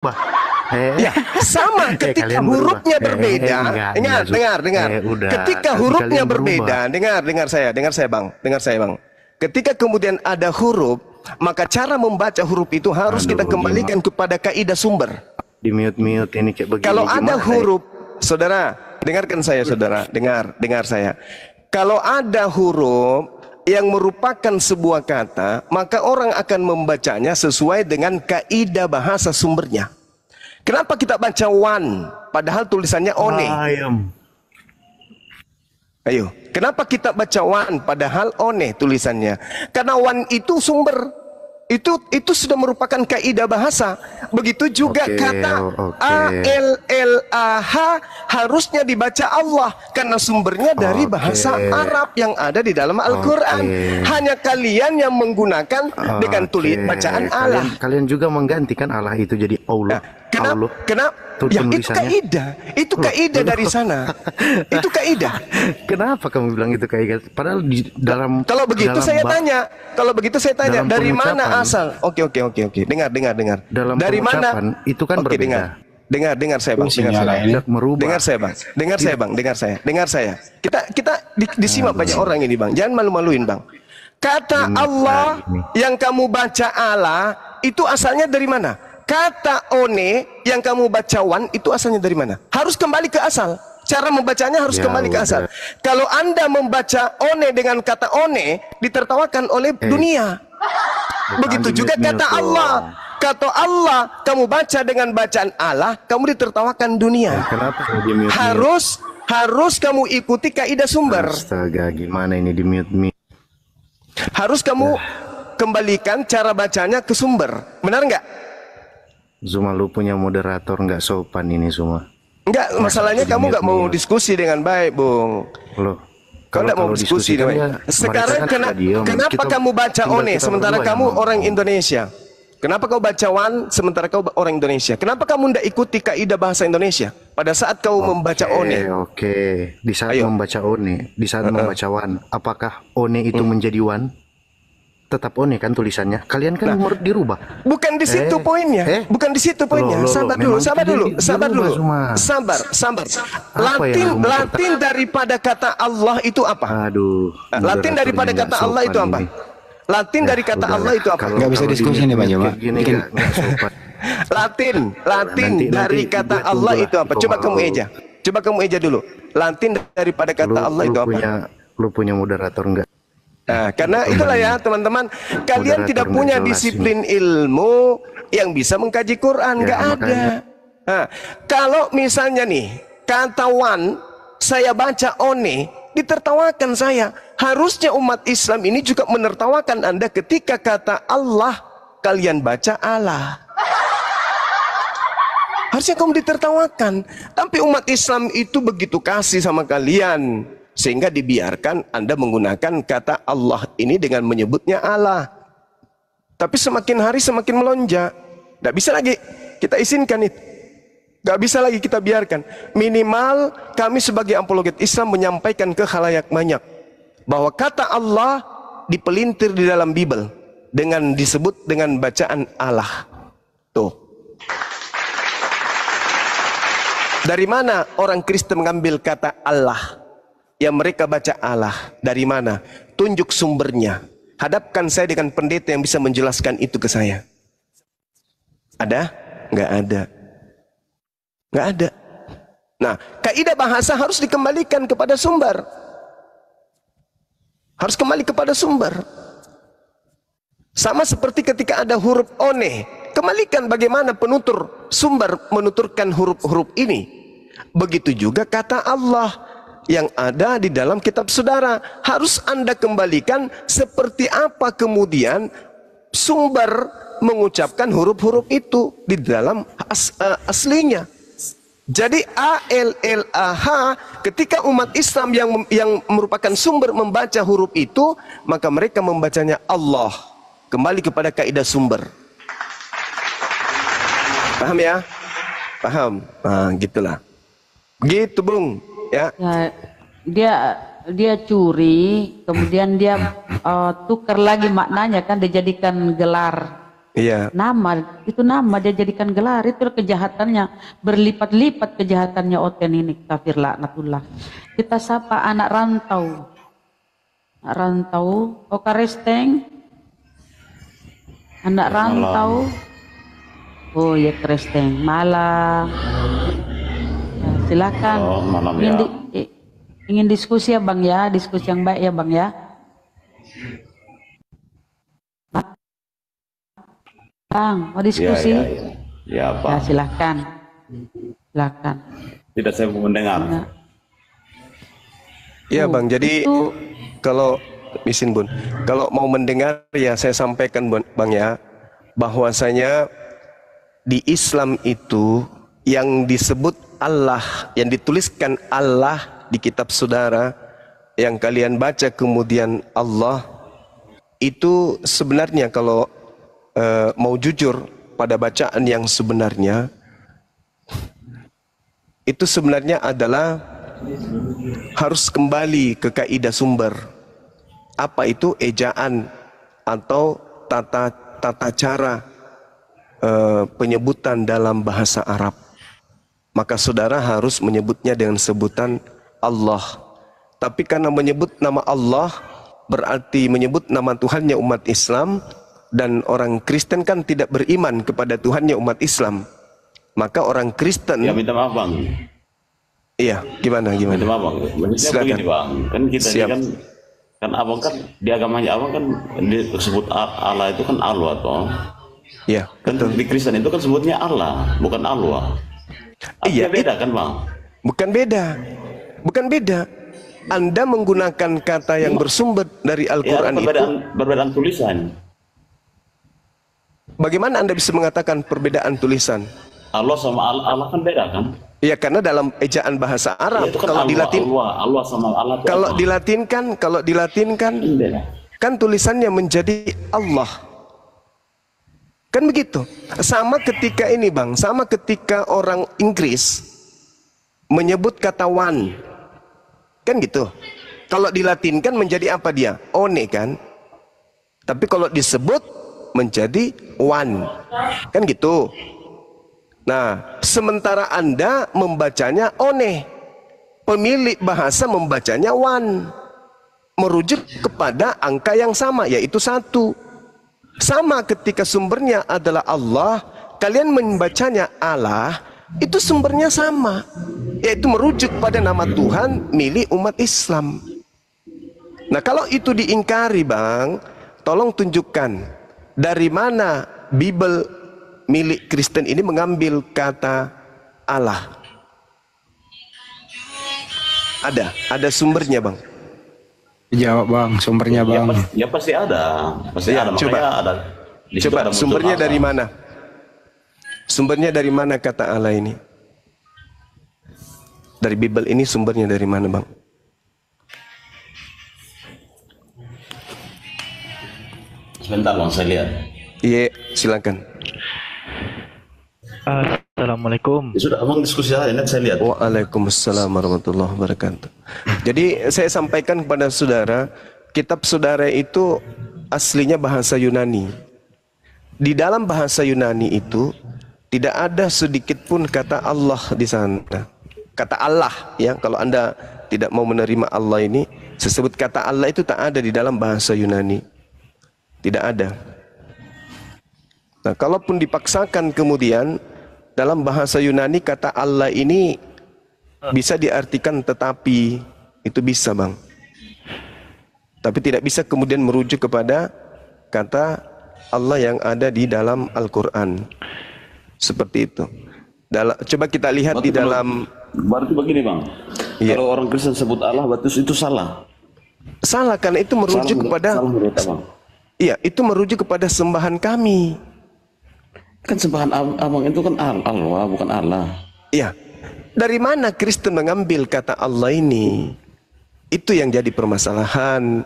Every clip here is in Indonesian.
Bah. Ya, sama ketika hurufnya berbeda. Dengar. Ketika hurufnya berbeda, dengar saya Bang. Ketika kemudian ada huruf, maka cara membaca huruf itu harus kita kembalikan kepada kaidah sumber. Di mute ini kayak begini. Kalau ada huruf, saudara, dengarkan saya saudara, dengar saya. Kalau ada huruf yang merupakan sebuah kata, maka orang akan membacanya sesuai dengan kaidah bahasa sumbernya. Kenapa kita baca wan, padahal tulisannya one? Ayo, kenapa kita baca wan, padahal one tulisannya? Karena wan itu sumber, itu sudah merupakan kaidah bahasa. Begitu juga kata A-L-L-A-H harusnya dibaca Allah, karena sumbernya dari bahasa Arab yang ada di dalam Al-Quran. Hanya kalian yang menggunakan dengan tulis bacaan Allah. Kalian juga menggantikan Allah itu jadi Allah. Kenapa? Ya, itu kaidah dari sana. Itu kaidah. Kenapa kamu bilang itu kaidah? Padahal di dalam. Kalau begitu saya tanya, dari mana asal? Oke. Dengar. Dalam dari mana? Itu kan berbeda. Dengar saya bang. Dengar saya. Kita disimak banyak orang ini bang. Jangan malu-maluin bang. Kata Allah yang kamu baca Allah itu asalnya dari mana? Kata one yang kamu baca wan itu asalnya dari mana? Harus kembali ke asal. Cara membacanya harus kembali ke asal. Kalau Anda membaca one dengan kata one, ditertawakan oleh dunia. Begitu juga kata Allah. Kata Allah, kamu baca dengan bacaan Allah, kamu ditertawakan dunia. Harus kamu ikuti kaidah sumber. Astaga, gimana ini di mute? Harus kamu kembalikan cara bacanya ke sumber. Benar nggak? Zuma, lu punya moderator nggak sopan ini Zuma. Enggak, masalahnya kamu nggak mau diskusi dengan baik, Bung. Loh, kau nggak mau diskusi dengan baik. Sekarang kenapa kamu baca one sementara kamu orang Indonesia? Kenapa kau baca wan sementara kau orang Indonesia? Kenapa kamu tidak ikuti kaidah bahasa Indonesia pada saat kau membaca one? Di saat membaca one, di saat membaca wan, apakah one itu menjadi wan? Tetap one kan tulisannya. Kalian kan dirubah. Bukan di situ poinnya. Bukan di situ poinnya. Sabar dulu. Latin daripada kata Allah itu apa? Aduh. Latin daripada kata Allah itu apa? Latin dari kata Allah itu apa? Nggak bisa diskusi nih Bang Joma. Latin dari kata Allah itu apa? Coba kamu eja dulu. Latin daripada kata Allah itu apa? Lu punya moderator enggak? Nah, karena itulah ya teman-teman, kalian tidak punya disiplin ilmu yang bisa mengkaji Quran, nggak ada. Nah, kalau misalnya nih kata wan saya baca one, ditertawakan saya. Harusnya umat Islam ini juga menertawakan Anda ketika kata Allah kalian baca Allah. Harusnya kamu ditertawakan. Tapi umat Islam itu begitu kasih sama kalian, sehingga dibiarkan Anda menggunakan kata Allah ini dengan menyebutnya Allah. Tapi semakin hari semakin melonjak. Tidak bisa lagi kita izinkan itu. Gak bisa lagi kita biarkan. Minimal kami sebagai apologet Islam menyampaikan ke khalayak banyak bahwa kata Allah dipelintir di dalam Bible dengan disebut dengan bacaan Allah. Tuh. Dari mana orang Kristen mengambil kata Allah? Yang mereka baca Allah. Dari mana? Tunjuk sumbernya. Hadapkan saya dengan pendeta yang bisa menjelaskan itu ke saya. Ada? Nggak ada. Nggak ada. Nah, kaidah bahasa harus dikembalikan kepada sumber. Harus kembali kepada sumber. Sama seperti ketika ada huruf one, kembalikan bagaimana penutur sumber menuturkan huruf-huruf ini. Begitu juga kata Allah yang ada di dalam kitab saudara. Harus Anda kembalikan seperti apa kemudian sumber mengucapkan huruf-huruf itu di dalam aslinya. Jadi A-L-L-A-H, ketika umat Islam yang merupakan sumber membaca huruf itu, maka mereka membacanya Allah. Kembali kepada kaidah sumber. Paham ya? Paham? Nah, gitulah. Gitu, Bung. Ya. Dia curi, kemudian dia tukar lagi maknanya kan, dijadikan gelar. Iya. Nama, itu nama dia jadikan gelar, itu kejahatannya, berlipat-lipat kejahatannya Oten ini, kafir laknatullah. Kita sapa anak rantau. Anak rantau, Karesteng. Anak rantau. Oh ya Kresteng, malam. Ya, silakan. Malam ingin, ya. ingin diskusi ya Bang ya, diskusi yang baik ya Bang ya. Bang, mau diskusi? Ya, Pak. Ya, silakan. Silakan. Tidak saya mau mendengar. Ya. Iya Bang, jadi Itu kalau izin Bun, kalau mau mendengar ya saya sampaikan Bang ya, bahwasanya di Islam itu yang disebut Allah, yang dituliskan Allah di kitab saudara, yang kalian baca kemudian Allah, itu sebenarnya kalau mau jujur pada bacaan yang sebenarnya, itu sebenarnya adalah harus kembali ke kaidah sumber. Apa itu ejaan atau tata cara penyebutan dalam bahasa Arab. Maka saudara harus menyebutnya dengan sebutan Allah. Tapi karena menyebut nama Allah berarti menyebut nama Tuhannya umat Islam, dan orang Kristen kan tidak beriman kepada Tuhannya umat Islam. Maka orang Kristen... Ya minta maaf Bang. Iya, gimana? Minta maaf Bang. Maksudnya begini Bang, kan kita ini kan abang kan di agamanya abang kan disebut Allah itu kan Allah toh. Iya, kan betul. Di Kristen itu kan sebutnya Allah, bukan Allah. Iya, beda kan Bang? Bukan beda. Anda menggunakan kata yang bersumber dari Al-Quran perbedaan tulisan. Bagaimana Anda bisa mengatakan perbedaan tulisan? Allah sama Allah kan beda kan? Ya karena dalam ejaan bahasa Arab, Ya, kan kalau di Latin, Allah sama Allah kalau dilatinkan, beda. kan tulisannya menjadi Allah. Kan begitu. Sama ketika ini Bang, sama ketika orang Inggris menyebut kata one. Kan gitu. Kalau dilatinkan menjadi apa dia? One kan? Tapi kalau disebut menjadi one. Kan gitu. Nah, sementara Anda membacanya one. Pemilik bahasa membacanya one. Merujuk kepada angka yang sama, yaitu 1. Sama ketika sumbernya adalah Allah, kalian membacanya Allah, itu sumbernya sama, yaitu merujuk pada nama Tuhan milik umat Islam. Nah kalau itu diingkari Bang, tolong tunjukkan dari mana Bible milik Kristen ini mengambil kata Allah. Ada sumbernya Bang. Jawab Bang, sumbernya Bang. Ya pasti ada. Pasti ada. Coba, Ada. coba sumbernya dari mana? Sumbernya dari mana kata Allah ini? Dari Bible ini sumbernya dari mana Bang? Sebentar Bang, saya lihat. Iya, silakan. Assalamualaikum. Ya, sudah Abang diskusi aja, nanti saya lihat. Waalaikumsalam warahmatullahi wabarakatuh. Jadi saya sampaikan kepada saudara, kitab saudara itu aslinya bahasa Yunani. Di dalam bahasa Yunani itu tidak ada sedikit pun kata Allah di sana. Kata Allah ya, kalau Anda tidak mau menerima Allah ini, sebut kata Allah itu tak ada di dalam bahasa Yunani. Tidak ada. Nah, kalaupun dipaksakan kemudian dalam bahasa Yunani kata Allah ini bisa diartikan tetapi, itu bisa Bang. Tapi tidak bisa kemudian merujuk kepada kata Allah yang ada di dalam Al-Quran. Seperti itu. Coba kita lihat di dalam. Berarti begini Bang, Iya. kalau orang Kristen sebut Allah, berarti itu salah. Salah karena itu merujuk kepada. Salah menurut Abang. Iya, itu merujuk kepada sembahan kami. Kan sembahan Abang itu kan Allah, bukan Allah. Iya. Dari mana Kristen mengambil kata Allah ini? Itu yang jadi permasalahan.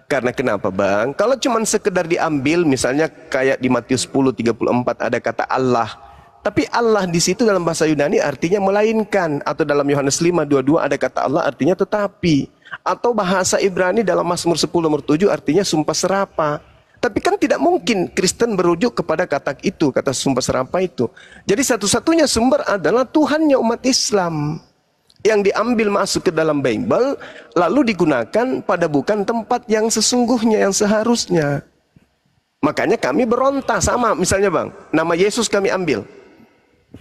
Karena kenapa Bang? Kalau cuma sekedar diambil, misalnya kayak di Matius 10:34 ada kata Allah. Tapi Allah di situ dalam bahasa Yunani artinya melainkan. Atau dalam Yohanes 5:22 ada kata Allah artinya tetapi. Atau bahasa Ibrani dalam Mazmur 10:7 artinya sumpah serapa. Tapi kan tidak mungkin Kristen merujuk kepada kata itu, kata sumber serapah itu. Jadi satu-satunya sumber adalah Tuhannya umat Islam yang diambil masuk ke dalam Bible, lalu digunakan pada bukan tempat yang sesungguhnya, yang seharusnya. Makanya kami berontak sama, misalnya bang, nama Yesus kami ambil,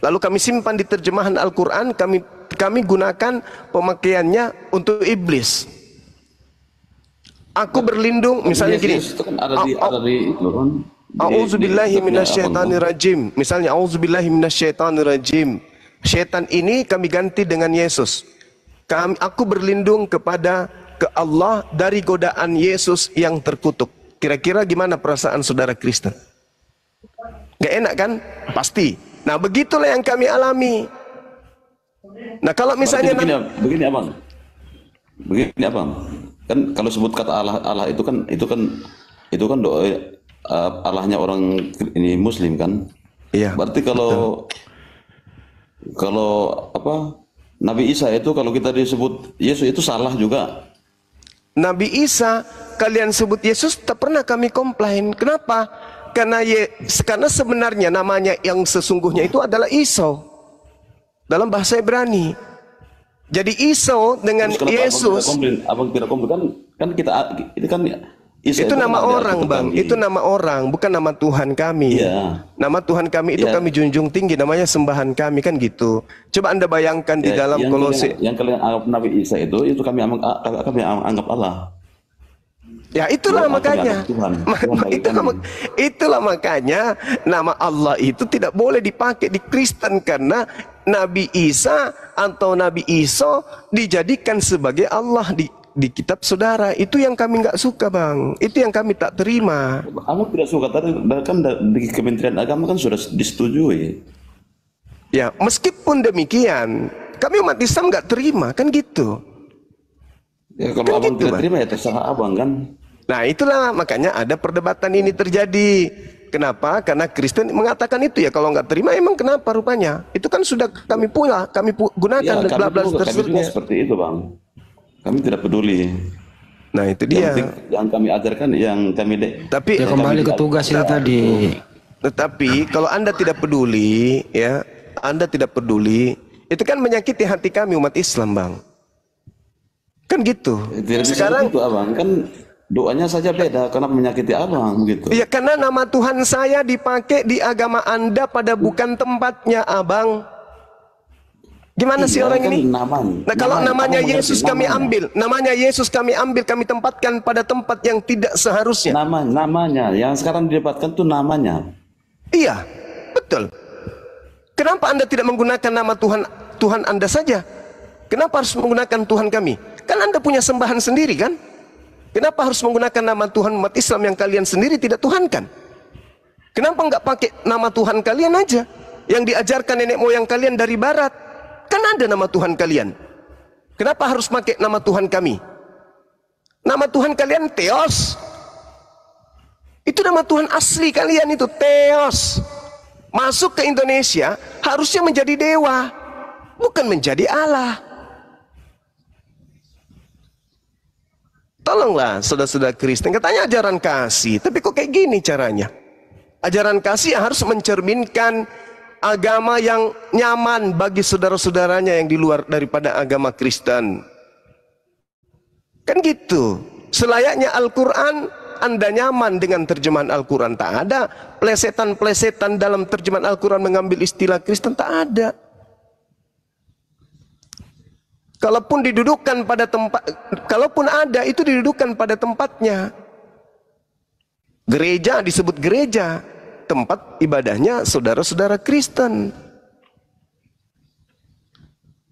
lalu kami simpan di terjemahan Al-Quran, kami gunakan pemakaiannya untuk iblis. Aku berlindung, misalnya gini, A'udzubillahi minasyaitonirrajim. Misalnya A'udzubillahi minasyaitonirrajim. Syaitan ini kami ganti dengan Yesus. Aku berlindung kepada Allah dari godaan Yesus yang terkutuk. Kira-kira gimana perasaan saudara Kristen? Gak enak kan? Pasti. Nah begitulah yang kami alami. Nah kalau misalnya begini abang, kan kalau sebut kata Allah itu kan doa Allahnya orang ini Muslim kan? Iya. Berarti kalau apa Nabi Isa itu kalau kita disebut Yesus itu salah juga. Nabi Isa kalian sebut Yesus tak pernah kami komplain. Kenapa? Karena sebenarnya namanya yang sesungguhnya itu adalah Isa dalam bahasa Ibrani. Jadi Isa dengan Yesus. Abang tidak komplain kan kita itu kan Isa itu nama orang bang, itu nama orang, bukan nama Tuhan kami. Iya. Nama Tuhan kami itu kami junjung tinggi, namanya sembahan kami kan gitu. Coba anda bayangkan di dalam Kolose. Yang kalian anggap Nabi Isa itu kami anggap Allah. Ya itulah makanya. Itulah makanya nama Allah itu tidak boleh dipakai di Kristen karena Nabi Isa atau Nabi Isa dijadikan sebagai Allah di kitab saudara. Itu yang kami nggak suka bang, itu yang kami tak terima. Kamu tidak suka, tapi kan di Kementerian Agama kan sudah disetujui. Ya meskipun demikian kami umat Islam nggak terima kan gitu. Ya kalau kan abang gitu, tidak terima ya terserah abang kan. Nah itulah makanya ada perdebatan ini terjadi. Kenapa? Karena Kristen mengatakan itu ya, kalau nggak terima emang kenapa rupanya? Itu kan sudah kami gunakan Ya, dan bla bla kami juga seterusnya. seperti itu bang. Kami tidak peduli. Nah itu dia. Yang kami ajarkan, yang kami Tapi Ya kembali ke tugas itu tadi. Tetapi kalau anda tidak peduli, ya, anda tidak peduli, itu kan menyakiti hati kami umat Islam bang. Kan gitu. Sekarang itu abang kan doanya saja beda, karena menyakiti abang gitu. Ya karena nama Tuhan saya dipakai di agama anda pada bukan tempatnya abang. Gimana sih orang kan ini? Namanya. Nah kalau namanya Yesus kami ambil, namanya Yesus kami tempatkan pada tempat yang tidak seharusnya. Namanya, yang sekarang didapatkan tuh namanya. Iya, betul. Kenapa anda tidak menggunakan nama Tuhan anda saja? Kenapa harus menggunakan Tuhan kami? Kan anda punya sembahan sendiri kan? Kenapa harus menggunakan nama Tuhan umat Islam yang kalian sendiri tidak tuhankan? Kenapa nggak pakai nama Tuhan kalian aja? Yang diajarkan nenek moyang kalian dari barat. Kan ada nama Tuhan kalian. Kenapa harus pakai nama Tuhan kami? Nama Tuhan kalian Theos. Itu nama Tuhan asli kalian itu Theos. Masuk ke Indonesia harusnya menjadi dewa, bukan menjadi Allah. Tolonglah saudara-saudara Kristen, katanya ajaran kasih, tapi kok kayak gini caranya? Ajaran kasih harus mencerminkan agama yang nyaman bagi saudara-saudaranya yang di luar daripada agama Kristen. Kan gitu. Selayaknya Al-Quran, anda nyaman dengan terjemahan Al-Quran. Tak ada plesetan-plesetan dalam terjemahan Al-Quran mengambil istilah Kristen, tak ada. Kalaupun didudukkan pada tempat, kalaupun ada, itu didudukkan pada tempatnya. Gereja disebut gereja, tempat ibadahnya saudara-saudara Kristen.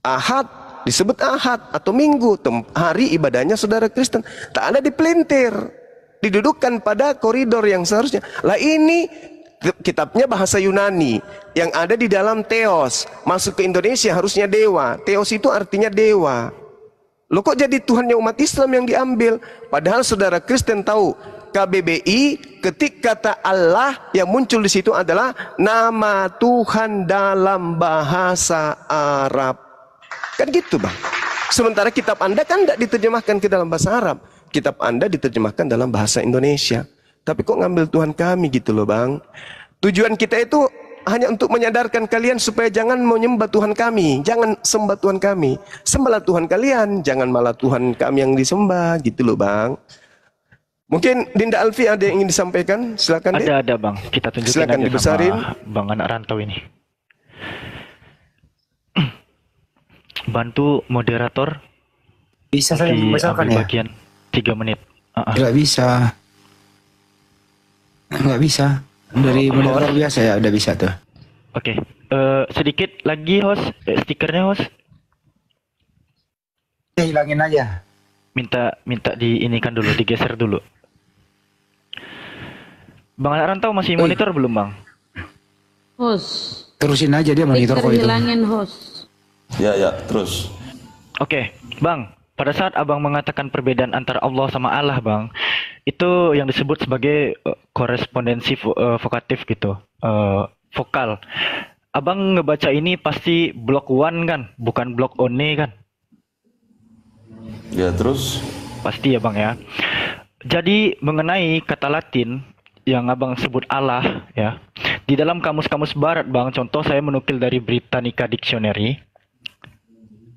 Ahad disebut Ahad atau Minggu, hari ibadahnya saudara Kristen. Tak ada dipelintir, didudukkan pada koridor yang seharusnya. Lah ini kitabnya bahasa Yunani yang ada di dalam Theos, masuk ke Indonesia harusnya dewa. Theos itu artinya dewa. Loh kok jadi Tuhannya umat Islam yang diambil? Padahal saudara Kristen tahu KBBI ketika kata Allah yang muncul di situ adalah nama Tuhan dalam bahasa Arab. Kan gitu bang. Sementara kitab anda kan tidak diterjemahkan ke dalam bahasa Arab. Kitab anda diterjemahkan dalam bahasa Indonesia. Tapi kok ngambil Tuhan kami gitu loh bang. Tujuan kita itu hanya untuk menyadarkan kalian supaya jangan menyembah Tuhan kami. Jangan sembah Tuhan kami. Sembahlah Tuhan kalian. Jangan malah Tuhan kami yang disembah gitu loh bang. Mungkin Dinda Alfi ada yang ingin disampaikan? Silakan. Ada bang. Kita tunjukin silakan aja dibesarin. Sama bang anak rantau ini. Bantu moderator. Bisa saya membesarkan ya? Bagian 3 menit. Nggak bisa. Nggak bisa. Dari moderator biasa ya udah bisa tuh. Oke. Sedikit lagi host. Stikernya host. Hilangin aja. Minta diinikan dulu, digeser dulu. Bang anak rantau masih monitor belum bang? Host. Terusin aja dia monitor kok itu. Hilangin host. Ya, terus. Oke, bang. Pada saat abang mengatakan perbedaan antara Allah sama Allah bang, itu yang disebut sebagai korespondensi vokatif gitu, vokal. Abang ngebaca ini pasti blok 1 kan, bukan blok one kan? Ya, terus. Pasti ya bang ya. Jadi mengenai kata Latin yang abang sebut Allah ya, di dalam kamus-kamus barat bang, contoh saya menukil dari Britannica Dictionary,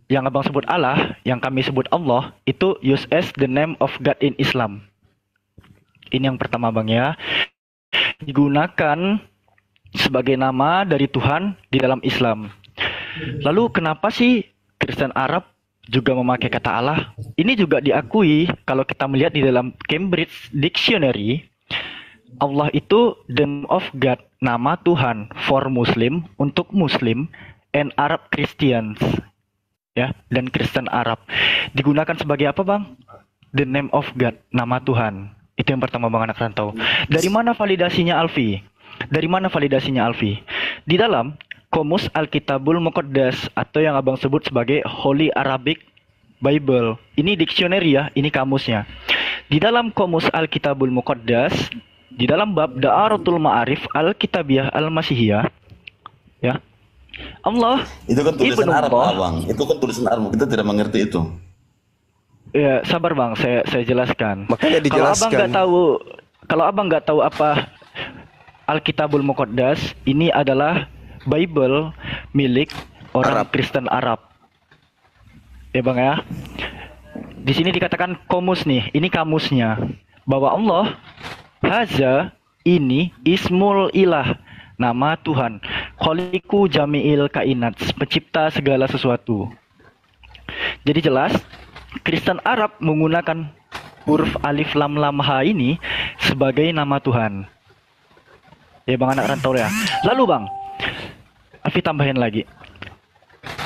yang abang sebut Allah, yang kami sebut Allah, itu use as the name of God in Islam. Ini yang pertama bang ya, digunakan sebagai nama dari Tuhan di dalam Islam. Lalu kenapa sih Kristen Arab juga memakai kata Allah? Ini juga diakui kalau kita melihat di dalam Cambridge Dictionary, Allah itu the name of God, nama Tuhan for Muslim, untuk Muslim, and Arab Christians. Ya, dan Kristen Arab digunakan sebagai apa bang? The name of God, nama Tuhan. Itu yang pertama bang anak rantau. Dari mana validasinya Alfi? Di dalam Qomus Alkitabul Muqaddas atau yang abang sebut sebagai Holy Arabic Bible. Ini dictionary ya, ini kamusnya. Di dalam Qomus Alkitabul Muqaddas, di dalam bab Da'aratul Ma'arif Al-Kitabiyah Al-Masihiyah, ya. Allah Itu kan tulisan Arab, Allah. Bang. Itu kan tulisan Arab. Kita tidak mengerti itu. Ya, sabar Bang, saya jelaskan. Makanya dijelaskan. Kalau abang nggak tahu apa Alkitabul Muqaddas, ini adalah Bible milik orang Arab. Kristen Arab. Ya Bang ya. Di sini dikatakan komus nih, ini kamusnya. Bahwa Allah haza ini ismul ilah, nama Tuhan, kholiku jami'il kainat, pencipta segala sesuatu. Jadi jelas, Kristen Arab menggunakan huruf alif lam lam ha ini sebagai nama Tuhan. Ya Bang anak rantau ya. Lalu Bang, Alfi tambahin lagi.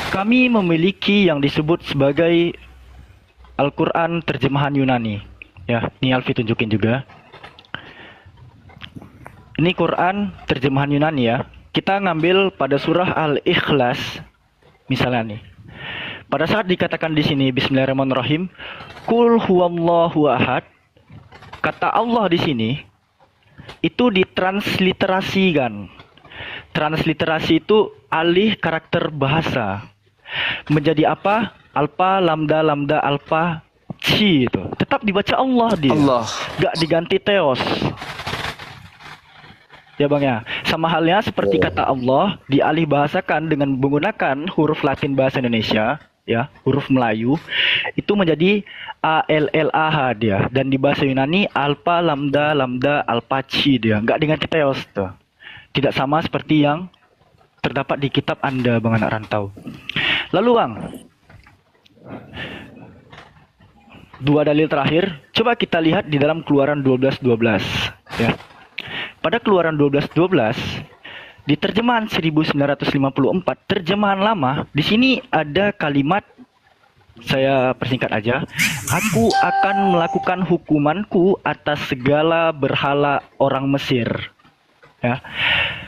Kami memiliki yang disebut sebagai Al-Quran terjemahan Yunani. Ya, ini Alfi tunjukin juga. Ini Quran terjemahan Yunani ya. Kita ngambil pada surah Al-Ikhlas misalnya nih. Pada saat dikatakan di sini Bismillahirrahmanirrahim, Qul huwallahu ahad. Kata Allah di sini itu ditransliterasikan. Transliterasi itu alih karakter bahasa. Menjadi apa? Alfa lambda lambda alfa chi itu. Tetap dibaca Allah dia. Allah. Gak diganti theos. Ya Bang ya, sama halnya seperti kata Allah dialih bahasakan dengan menggunakan huruf Latin bahasa Indonesia, ya, huruf Melayu, itu menjadi ALLAH dia, dan di bahasa Yunani alfa lambda lambda alfa chi dia, nggak diganti theos tuh. Tidak sama seperti yang terdapat di kitab Anda Bang anak rantau. Lalu Bang, dua dalil terakhir, coba kita lihat di dalam Keluaran 12:12 ya. Pada Keluaran 12:12 di terjemahan 1954, terjemahan lama, di sini ada kalimat, saya persingkat aja, aku akan melakukan hukumanku atas segala berhala orang Mesir. Ya.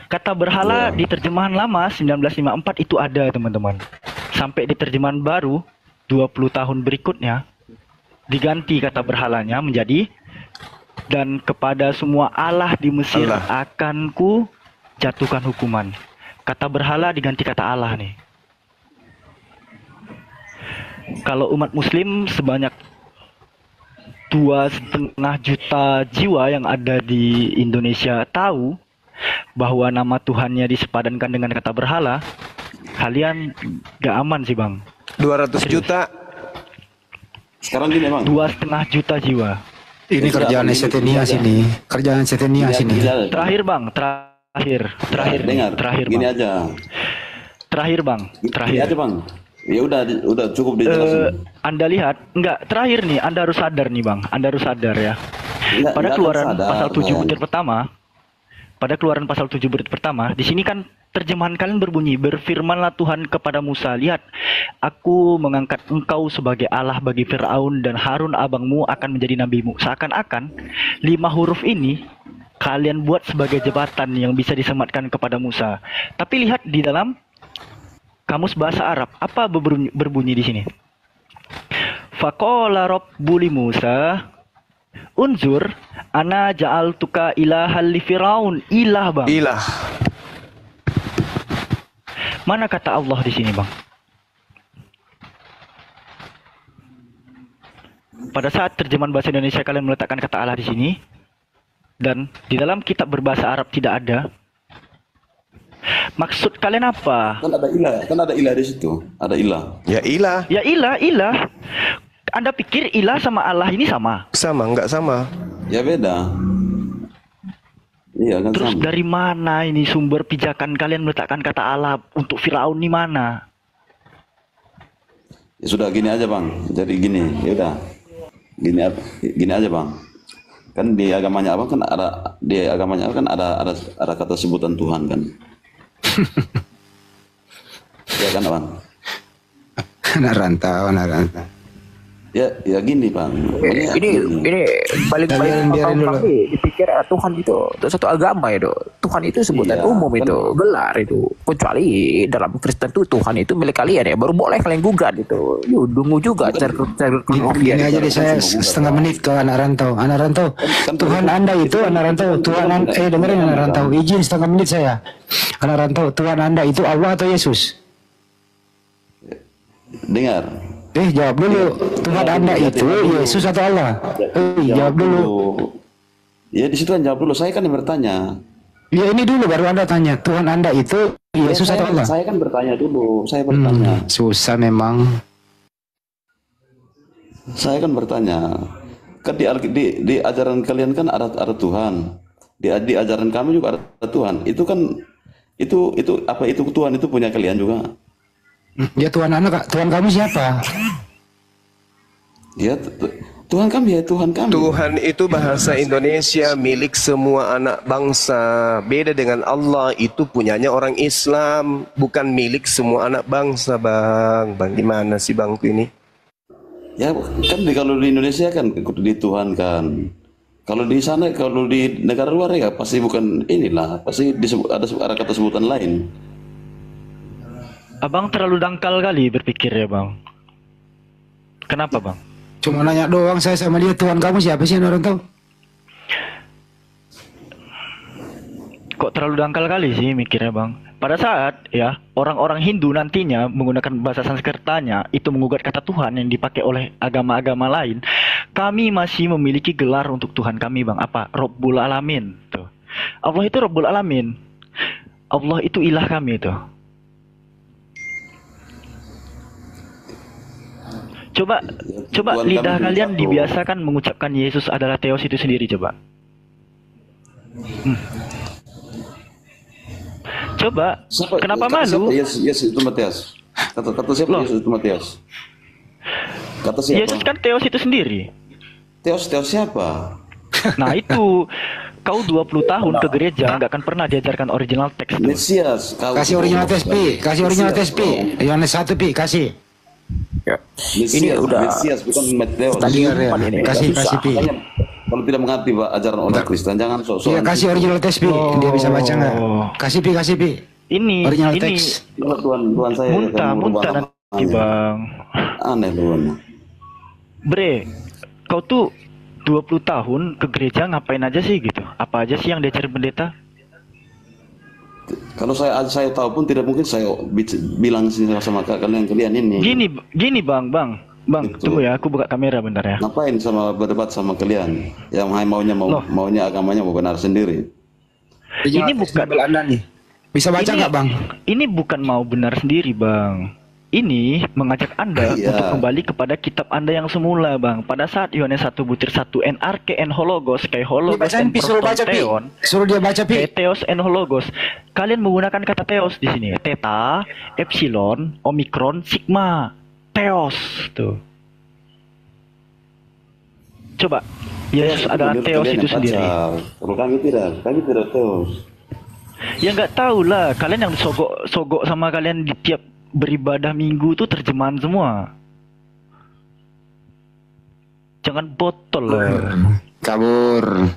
Kata berhala di terjemahan lama 1954 itu ada, teman-teman. Sampai di terjemahan baru 20 tahun berikutnya diganti kata berhalanya menjadi dan kepada semua Allah di Mesir akan ku jatuhkan hukuman. Kata berhala diganti kata Allah nih. Kalau umat muslim sebanyak 2,5 juta jiwa yang ada di Indonesia tahu bahwa nama Tuhannya disepadankan dengan kata berhala, kalian gak aman sih bang. 200 juta. Sekarang gini bang. 2,5 juta jiwa. Ini kerjaan Setenia sini. Kerjaan Setenia sini. Terakhir bang, terakhir Dengar. Gini bang. aja. Terakhir bang, Gini terakhir. aja bang. Ya udah cukup dijelasin. Anda lihat, enggak, terakhir nih, Anda harus sadar nih bang, Anda harus sadar ya. Pada Enggak keluaran sadar, pasal 7 Bang. butir pertama, pada keluaran pasal 7 butir pertama, di sini kan terjemahan kalian berbunyi, berfirmanlah Tuhan kepada Musa, lihat, aku mengangkat engkau sebagai Allah bagi Firaun dan Harun abangmu akan menjadi nabimu. Seakan-akan 5 huruf ini kalian buat sebagai jembatan yang bisa disematkan kepada Musa. Tapi lihat di dalam kamus bahasa Arab, apa berbunyi di sini? Faqala rabbuli Musa, unzur, ana ja'altuka ilahal li Firaun. Ilah bang. Ilah. Mana kata Allah di sini bang? Pada saat terjemahan bahasa Indonesia kalian meletakkan kata Allah di sini, dan di dalam kitab berbahasa Arab tidak ada. Maksud kalian apa? Kan ada ilah di situ. Ada ilah. Ya ilah. Ya ilah. Anda pikir ilah sama Allah ini sama? Sama, enggak sama. Ya beda. Iya kan Terus sama. dari mana ini sumber pijakan kalian meletakkan kata Allah untuk Firaun di mana? Ya sudah gini aja bang. Jadi gini, ya udah. Gini aja bang. Kan di agamanya abang kan ada kata sebutan Tuhan kan. Ya kan bang. Anak rantau. Ya gini bang. Ini balik Biarin dulu. dipikir Tuhan itu satu agama itu. Tuhan itu sebutan Iya, umum kan. itu, gelar itu. Kecuali dalam Kristen itu Tuhan itu milik kalian ya, baru boleh kalian gugat itu. Dungu juga cara Gini aja deh, saya setengah menit ke anak rantau. Anak rantau, Tuhan Anda itu anak rantau. Dengerin anak rantau. Izin setengah menit saya. Anak rantau, Tuhan Anda itu Allah atau Yesus? Dengar. Jawab dulu. Tuhan Anda itu Yesus atau Allah? Jawab dulu. Ya di situ kan jawab dulu. Saya kan yang bertanya. Ya ini dulu baru Anda tanya. Tuhan Anda itu Yesus atau Allah? Saya kan bertanya dulu. Saya bertanya. Susah memang. Saya kan bertanya. Kan di ajaran kalian kan ada Tuhan. Di ajaran kami juga ada Tuhan. Itu kan itu apa itu Tuhan itu punya kalian juga. Ya Tuhan Anda, Tuhan kamu siapa? Ya Tuhan kami ya Tuhan kami. Tuhan itu bahasa Indonesia milik semua anak bangsa. Beda dengan Allah, itu punyanya orang Islam, bukan milik semua anak bangsa, Bang. Bang, gimana sih Bangku ini? Ya kan kalau di Indonesia kan di Tuhan kan. Kalau di sana, kalau di negara luar ya pasti bukan inilah, pasti ada kata sebutan lain. Abang terlalu dangkal kali berpikir ya bang. Kenapa bang? Cuma nanya doang saya sama dia. Tuhan kamu siapa sih orang tahu? Kok terlalu dangkal kali sih mikirnya bang? Pada saat ya orang-orang Hindu nantinya menggunakan bahasa Sanskertanya itu mengugat kata Tuhan yang dipakai oleh agama-agama lain, kami masih memiliki gelar untuk Tuhan kami bang. Apa? Rabbul Alamin. Tuh. Allah itu Rabbul Alamin. Allah itu ilah kami itu. Coba Tuhan lidah kami kalian satu. dibiasakan mengucapkan Yesus adalah Theos itu sendiri coba. Coba, kenapa malu? Yesus itu Matias. Kata siapa Loh. Yesus itu Matias? Kata siapa? Yesus kan Theos itu sendiri. Theos siapa? Nah itu, kau 20 tahun ke gereja nggak akan pernah diajarkan original teks tuh. Mesias. Kasih original tes Pi. Kasih original tes Pi. Yohanes 1 Pi. Kasih. Ya. Mesias, Ini udah Mesias bukan Matius. tadi Dengar ya. ini Kasih susah. Pi. Makanya, kalau tidak mengerti Pak, ajaran orang Kristen jangan sok-sok. Iya kasih original tes Pi. Dia bisa baca nggak? Kasih Pi. Ini Original ini teks. Tuhan saya muntah nanti bang. Aneh Tuhan. Bre, kau tuh 20 tahun ke gereja ngapain aja sih gitu? Apa aja sih yang diajarin pendeta? Kalau saya tahu pun tidak mungkin saya bilang sama kalian ini. Gini bang, Bang, Gitu. tunggu ya, aku buka kamera bentar ya. Ngapain sama berdebat sama kalian? Yang Loh. maunya agamanya mau benar sendiri. Ini bukan Anda nih. Bisa baca ini- nggak bang? Ini bukan mau benar sendiri, Bang. Ini mengajak Anda Iya. untuk kembali kepada kitab Anda yang semula, Bang. Pada saat Yohanes 1:1 NRK en hologos kai Nih, hologos bacain en pi, suruh baca pi. proton Suruh dia baca pi. Theos en hologos. Kalian menggunakan kata theos di sini. Theta, epsilon, omikron, sigma. Theos tuh. Coba. Yesus adalah Menurut theos kalian itu yang sendiri. pacar. Kalau kami tidak teos. Ya nggak tahu lah. Kalian yang sogok sama kalian di tiap beribadah minggu tuh terjemahan semua. Jangan botol lah. Kabur.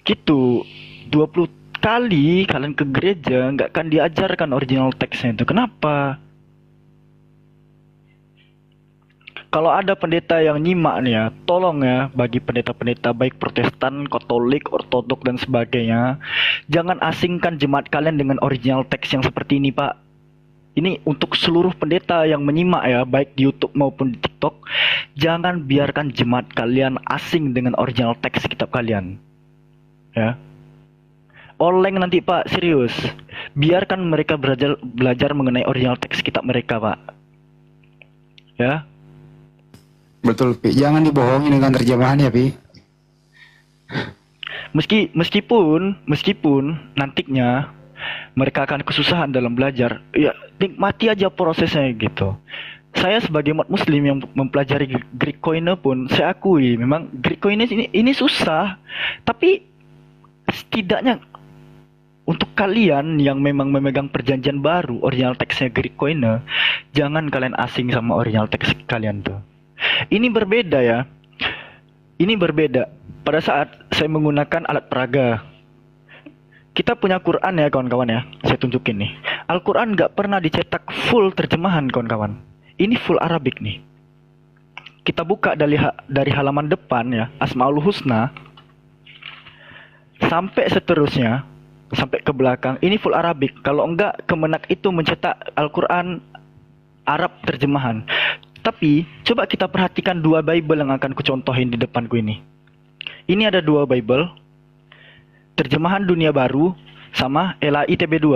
Gitu. 20 kali kalian ke gereja nggak akan diajarkan original teksnya itu. Kenapa? Kalau ada pendeta yang nyimak nih ya, tolong ya bagi pendeta-pendeta baik Protestan, Katolik, Ortodok dan sebagainya, jangan asingkan jemaat kalian dengan original teks yang seperti ini, Pak. Ini untuk seluruh pendeta yang menyimak ya, baik di YouTube maupun di TikTok, jangan biarkan jemaat kalian asing dengan original teks kitab kalian. Ya. Oleng nanti, Pak, serius. Biarkan mereka belajar mengenai original teks kitab mereka, Pak. Ya. Betul pi. Jangan dibohongi dengan terjemahannya pi. Meskipun nantinya mereka akan kesusahan dalam belajar, ya nikmati aja prosesnya gitu. Saya sebagai umat muslim yang mempelajari Greek Koine pun saya akui memang Greek Koine ini susah, tapi setidaknya untuk kalian yang memang memegang perjanjian baru original teksnya Greek Koine, jangan kalian asing sama original teks kalian tuh. Ini berbeda ya. Ini berbeda. Pada saat saya menggunakan alat peraga, kita punya Quran ya kawan-kawan ya. Saya tunjukin nih. Al-Quran nggak pernah dicetak full terjemahan kawan-kawan. Ini full Arabik nih. Kita buka dari halaman depan ya, Asmaul Husna, sampai seterusnya, sampai ke belakang. Ini full Arabik. Kalau enggak, Kemenak itu mencetak Al-Quran Arab terjemahan. Tapi coba kita perhatikan dua Bible yang akan kucontohin di depanku ini. Ini ada dua Bible, terjemahan Dunia Baru sama LAI TB2.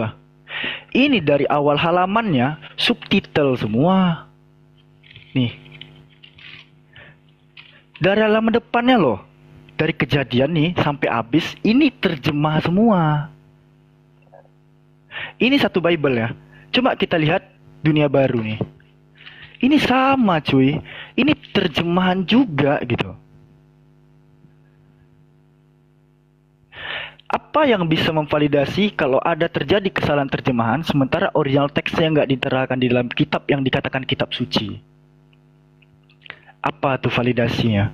Ini dari awal halamannya subtitle semua. Nih. Dari halaman depannya loh. Dari Kejadian nih sampai habis ini terjemah semua. Ini satu Bible ya. Coba kita lihat Dunia Baru nih. Ini sama cuy. Ini terjemahan juga gitu. Apa yang bisa memvalidasi kalau ada terjadi kesalahan terjemahan sementara original teksnya nggak diterangkan di dalam kitab yang dikatakan kitab suci? Apa tuh validasinya?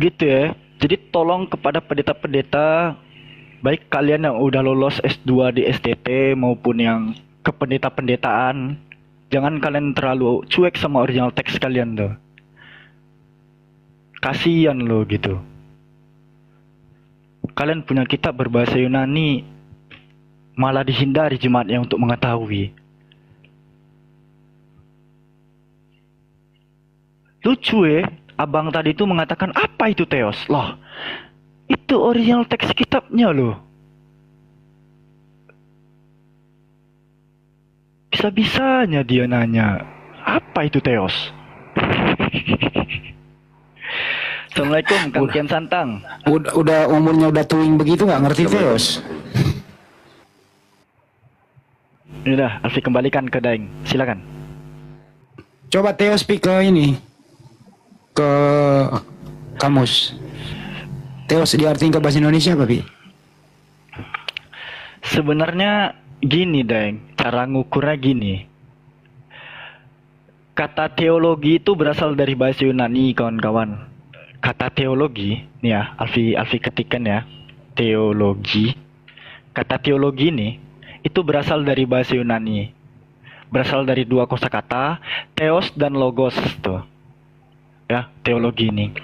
Begitu ya. Jadi tolong kepada pendeta-pendeta, baik kalian yang udah lolos S2 di STT maupun yang kependeta-pendetaan, jangan kalian terlalu cuek sama original teks kalian tuh. Kasian loh gitu. Kalian punya kitab berbahasa Yunani, malah dihindari jemaatnya untuk mengetahui. Lucu ya, abang tadi itu mengatakan apa itu Theos? Loh, itu original teks kitabnya loh. Bisa-bisanya dia nanya, apa itu Theos? Assalamualaikum, Kang Kian Santang. Udah umurnya udah tuing begitu nggak ngerti Theos. Udah, Alfi kembalikan ke Daeng. Silakan. Coba Theos pi ke ini. Ke kamus. Theos diartikan ke bahasa Indonesia apa pi? Sebenarnya gini, Daeng. Cara ngukurnya gini. Kata teologi itu berasal dari bahasa Yunani, kawan-kawan. Kata teologi, nih ya, Alfi ketikan ya. Teologi. Kata teologi ini itu berasal dari bahasa Yunani. Berasal dari dua kosakata, theos dan logos tuh. Ya, teologi ini.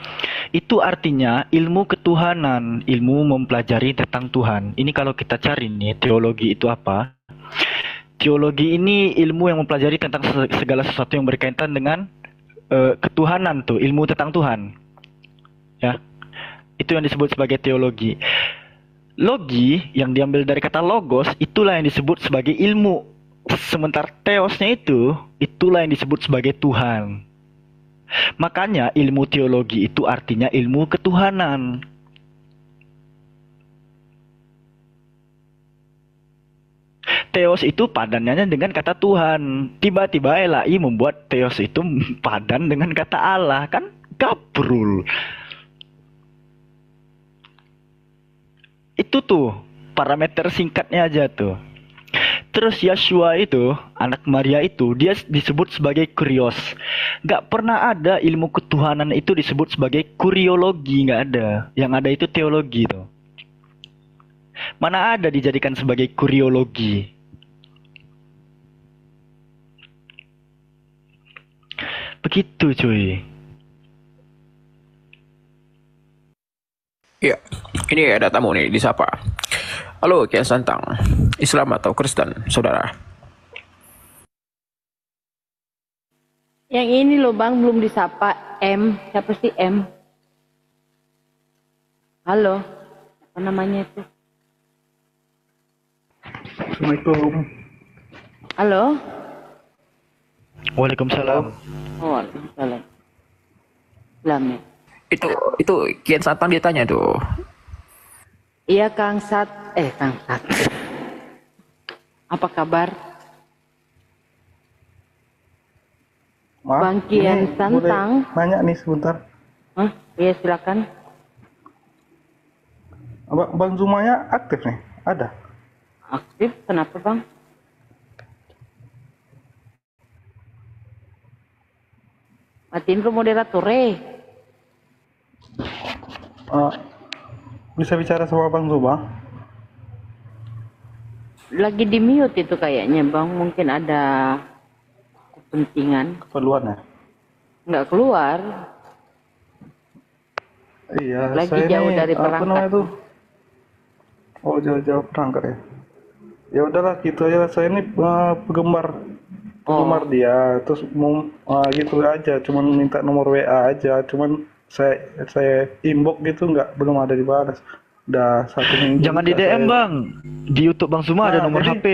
Itu artinya ilmu ketuhanan, ilmu mempelajari tentang Tuhan. Ini kalau kita cari nih, teologi itu apa? Teologi ini ilmu yang mempelajari tentang segala sesuatu yang berkaitan dengan ketuhanan tuh, ilmu tentang Tuhan. Ya. Itu yang disebut sebagai teologi. Logi yang diambil dari kata logos, itulah yang disebut sebagai ilmu. Sementara theosnya itulah yang disebut sebagai Tuhan. Makanya ilmu teologi itu artinya ilmu ketuhanan. Theos itu padanannya dengan kata Tuhan. Tiba-tiba LAI membuat Theos itu padan dengan kata Allah. Kan gabrul. Itu tuh parameter singkatnya aja tuh. Terus Yeshua itu, anak Maria itu, dia disebut sebagai kurios. Gak pernah ada ilmu ketuhanan itu disebut sebagai kuriologi, gak ada. Yang ada itu teologi tuh. Mana ada dijadikan sebagai kuriologi. Begitu cuy. Ya, ini ada tamu nih, disapa. Halo, Kian Santang. Islam atau Kristen, saudara? Yang ini loh Bang, belum disapa. M, siapa sih M? Halo, apa namanya itu? Assalamualaikum. Halo? Waalaikumsalam. Oh, waalaikumsalam. Islam ya? Itu Kian Santang ditanya tuh. Iya Kang Sat. Kang Sat. Apa kabar? Maaf, Bang Kian ini Santang. boleh nanya nih sebentar. Hah? Iya silakan. Bang Zumanya aktif nih? Ada? Aktif? Kenapa Bang? Matiin lu moderator Bisa bicara sama Bang Zuma? Lagi di mute itu kayaknya Bang. Mungkin ada kepentingan. Keperluan ya? Nggak keluar. Iya, Lagi saya jauh ini, dari apa perangkat. namanya tuh? Oh, jauh-jauh perangkat ya? Ya udahlah gitu aja. Saya ini penggemar dia. Terus mau gitu aja. Cuman minta nomor WA aja. Cuman saya inbox gitu belum ada dibalas. Udah 1 minggu. Jangan di DM Bang. Di YouTube Bang Zuma ada nomor jadi- HP.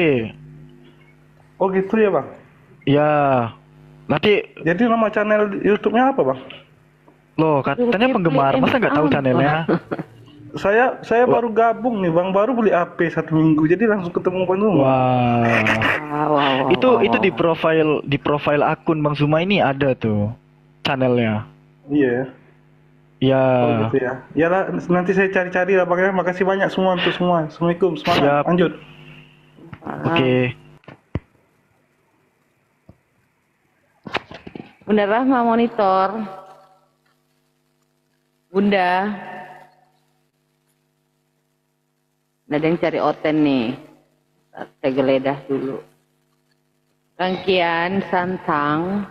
Oh gitu ya Bang? Ya. Nanti Jadi nama channel YouTube-nya apa Bang? loh katanya penggemar, masa nggak tahu channelnya? Saya baru gabung nih Bang, baru beli AP 1 minggu, jadi langsung ketemu Bang Zuma. Wah. Itu di profil akun Bang Zuma ini ada tuh channelnya. Iya. Ya. Oh gitu ya. Ya lah, nanti saya cari-cari lah Bang ya. Makasih banyak semua untuk semua. Assalamualaikum, semangat. Siap. Lanjut. Oke. Bunda Rahma monitor. Bunda. Ada yang cari Oten nih. Saya geledah dulu. Kang Kian Santang.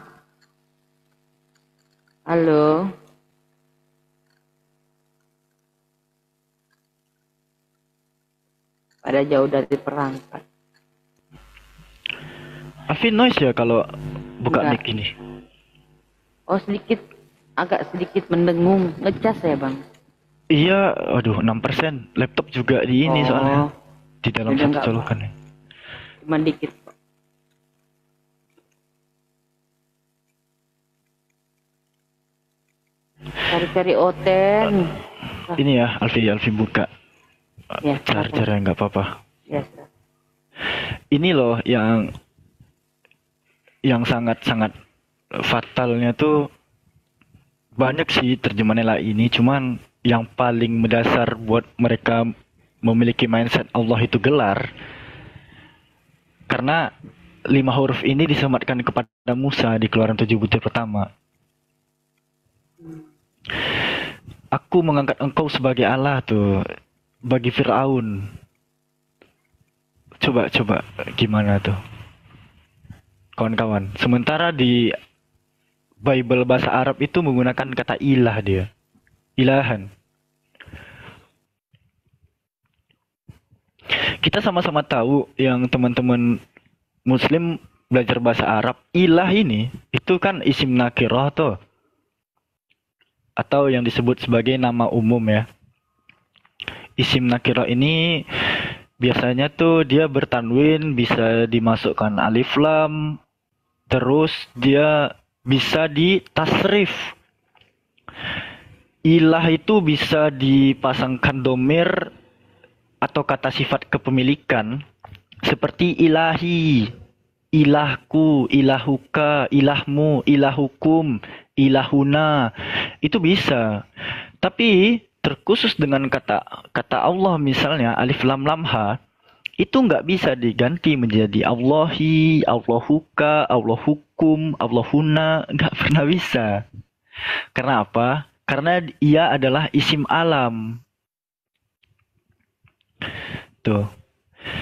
Halo. Pada jauh dari perangkat. Afin noise ya kalau buka Enggak. mic ini. Oh agak sedikit mendengung. Ngecas ya Bang? Iya, aduh 6%. Laptop juga di ini soalnya. Di dalam Udah satu nggak colokan ya. Cuma dikit kok. Cari-cari Oten. Ini ya, Alfi buka. Ya, Charger nggak apa-apa. Ya, Ini loh yang sangat-sangat fatalnya tuh banyak sih terjemahan LAI ini, cuman yang paling mendasar buat mereka memiliki mindset Allah itu gelar karena 5 huruf ini disematkan kepada Musa di Keluaran 7 butir pertama. Aku mengangkat engkau sebagai Allah tuh bagi Fir'aun. Coba gimana tuh kawan-kawan. Sementara di Bible bahasa Arab itu menggunakan kata ilah dia. Ilahan. Kita sama-sama tahu yang teman-teman Muslim belajar bahasa Arab, ilah ini itu kan isim nakirah tuh, atau yang disebut sebagai nama umum ya. Isim nakirah ini biasanya tuh dia bertanwin, bisa dimasukkan alif lam, terus dia bisa ditasrif. Ilah itu bisa dipasangkan domir atau kata sifat kepemilikan seperti ilahi, ilahku, ilahuka, ilahmu, ilahukum, ilahuna. Itu bisa. Tapi terkhusus dengan kata Allah misalnya alif lam lam ha, itu nggak bisa diganti menjadi Allahi, Allahuka, Allahukum, Allahuna, nggak pernah bisa. Karena apa? Karena ia adalah isim alam. Tuh,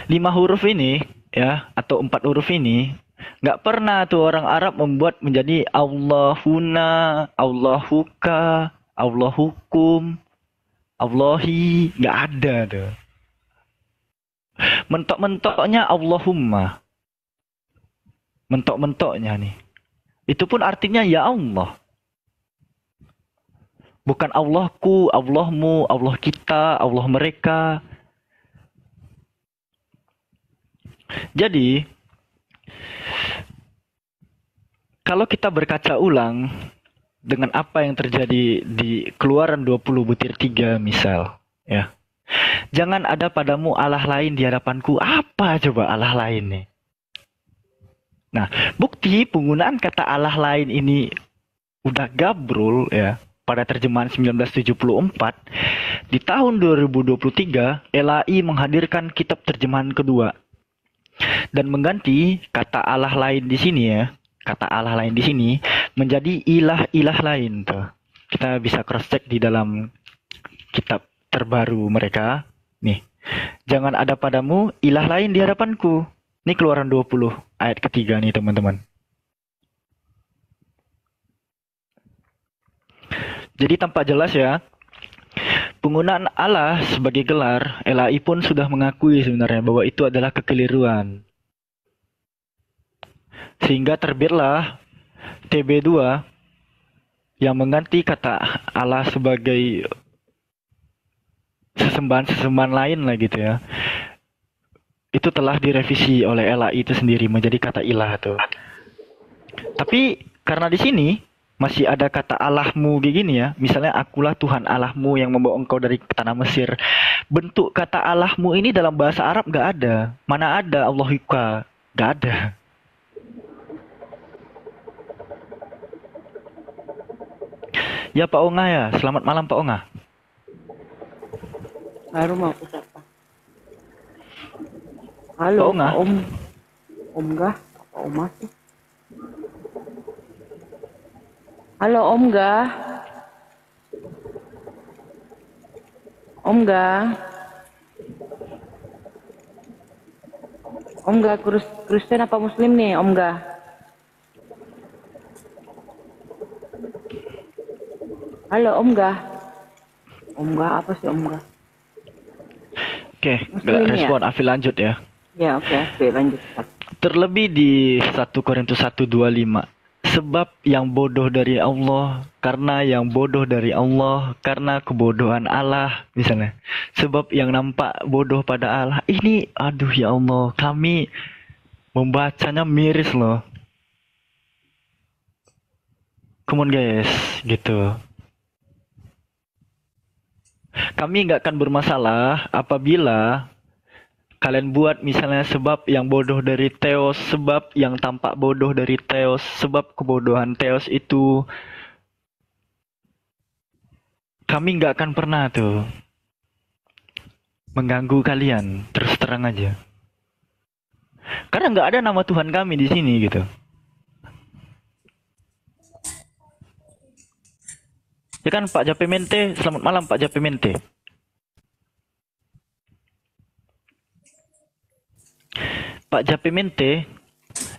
5 huruf ini ya, atau 4 huruf ini nggak pernah tuh orang Arab membuat menjadi Allahuna, Allahuka, Allahukum, Allahi, nggak ada tuh. Mentok-mentoknya Allahumma. Mentok-mentoknya nih. Itu pun artinya ya Allah. Bukan Allahku, Allahmu, Allah kita, Allah mereka. Jadi, kalau kita berkaca ulang dengan apa yang terjadi di Keluaran 20 butir 3 misal, ya. Jangan ada padamu Allah lain di hadapanku. Apa coba Allah lain nih? Nah, bukti penggunaan kata Allah lain ini udah gabrul ya. Pada terjemahan 1974, di tahun 2023, LAI menghadirkan kitab terjemahan kedua dan mengganti kata Allah lain di sini ya. Kata Allah lain di sini menjadi ilah-ilah lain tuh. Kita bisa cross check di dalam kitab terbaru mereka. Nih, jangan ada padamu ilah lain di hadapanku. Ini Keluaran 20 ayat ketiga nih teman-teman. Jadi tampak jelas ya, penggunaan Allah sebagai gelar, LAI pun sudah mengakui sebenarnya bahwa itu adalah kekeliruan. Sehingga terbitlah TB2 yang mengganti kata Allah sebagai sesembahan-sesembahan lain lah gitu ya. Itu telah direvisi oleh LAI itu sendiri menjadi kata ilah tuh. Tapi karena di sini masih ada kata Allahmu kayak gini ya. Misalnya akulah Tuhan Allahmu yang membawa engkau dari tanah Mesir. Bentuk kata Allahmu ini dalam bahasa Arab nggak ada. Mana ada Allahuka? Nggak ada. Ya Pak Onga ya. Selamat malam Pak Onga. Baru mau ke siapa? Halo, Pak Onga. Om Gah, apa Oma sih? Halo Om Gah. Om Gah. Om Gah Kristen apa Muslim nih Om Gah? Halo Om Gah. Om Gah apa sih Om Gah? Oke, nggak respon. Ya? Afil lanjut ya. Ya oke, lanjut. Terlebih di 1 Korintus 1:25. Sebab yang bodoh dari Allah, karena yang bodoh dari Allah, karena kebodohan Allah, misalnya. Sebab yang nampak bodoh pada Allah. Ini, aduh ya Allah, kami membacanya miris loh. Come on guys, gitu. Kami nggak akan bermasalah apabila kalian buat misalnya sebab yang bodoh dari Theos, sebab yang tampak bodoh dari Theos, sebab kebodohan Theos itu. Kami nggak akan pernah tuh mengganggu kalian, terus terang aja. Karena nggak ada nama Tuhan kami di sini gitu. Ya kan Pak Japemente, selamat malam Pak Japemente. Pak Japemente,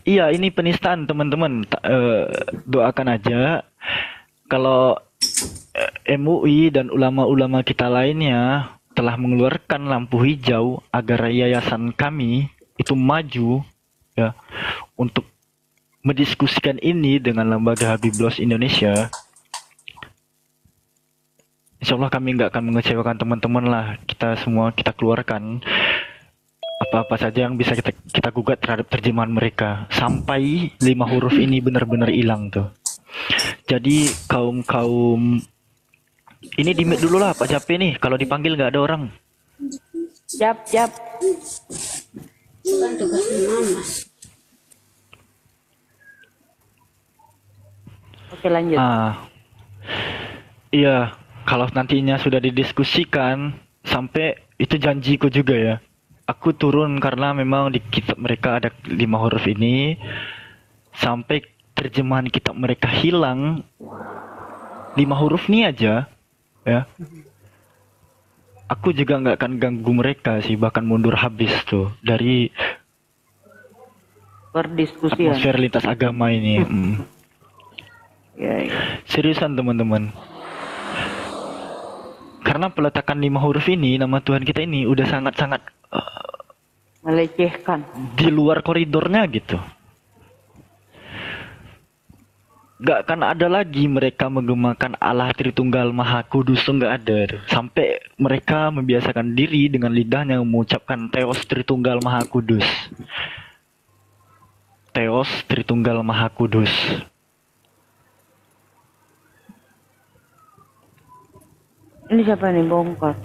iya ini penistaan teman-teman. Doakan aja kalau MUI dan ulama-ulama kita lainnya telah mengeluarkan lampu hijau agar yayasan kami itu maju ya untuk mendiskusikan ini dengan lembaga Habiblos Indonesia. Insya Allah kami nggak akan mengecewakan teman-teman lah. Kita semua kita keluarkan apa-apa saja yang bisa kita gugat terhadap terjemahan mereka sampai 5 huruf ini benar-benar hilang tuh. Jadi kaum ini di-mute dulu lah Pak Jape nih. Kalau dipanggil nggak ada orang. Jap. Oke lanjut. Iya, kalau nantinya sudah didiskusikan sampai itu janjiku juga ya. Aku turun karena memang di kitab mereka ada 5 huruf ini sampai terjemahan kitab mereka hilang 5 huruf ini aja ya. Aku juga nggak akan ganggu mereka sih, bahkan mundur habis tuh dari Perdiskusian. atmosfer lintas agama ini. Ya. Seriusan teman-teman. Karena peletakan 5 huruf ini, nama Tuhan kita ini udah sangat-sangat Melecehkan. di luar koridornya gitu. Gak akan ada lagi mereka menggemakan Allah Tritunggal Maha Kudus, tuh gak ada tuh. Sampai mereka membiasakan diri dengan lidahnya mengucapkan Theos Tritunggal Maha Kudus. Theos Tritunggal Maha Kudus. Ini siapa nih bongkar?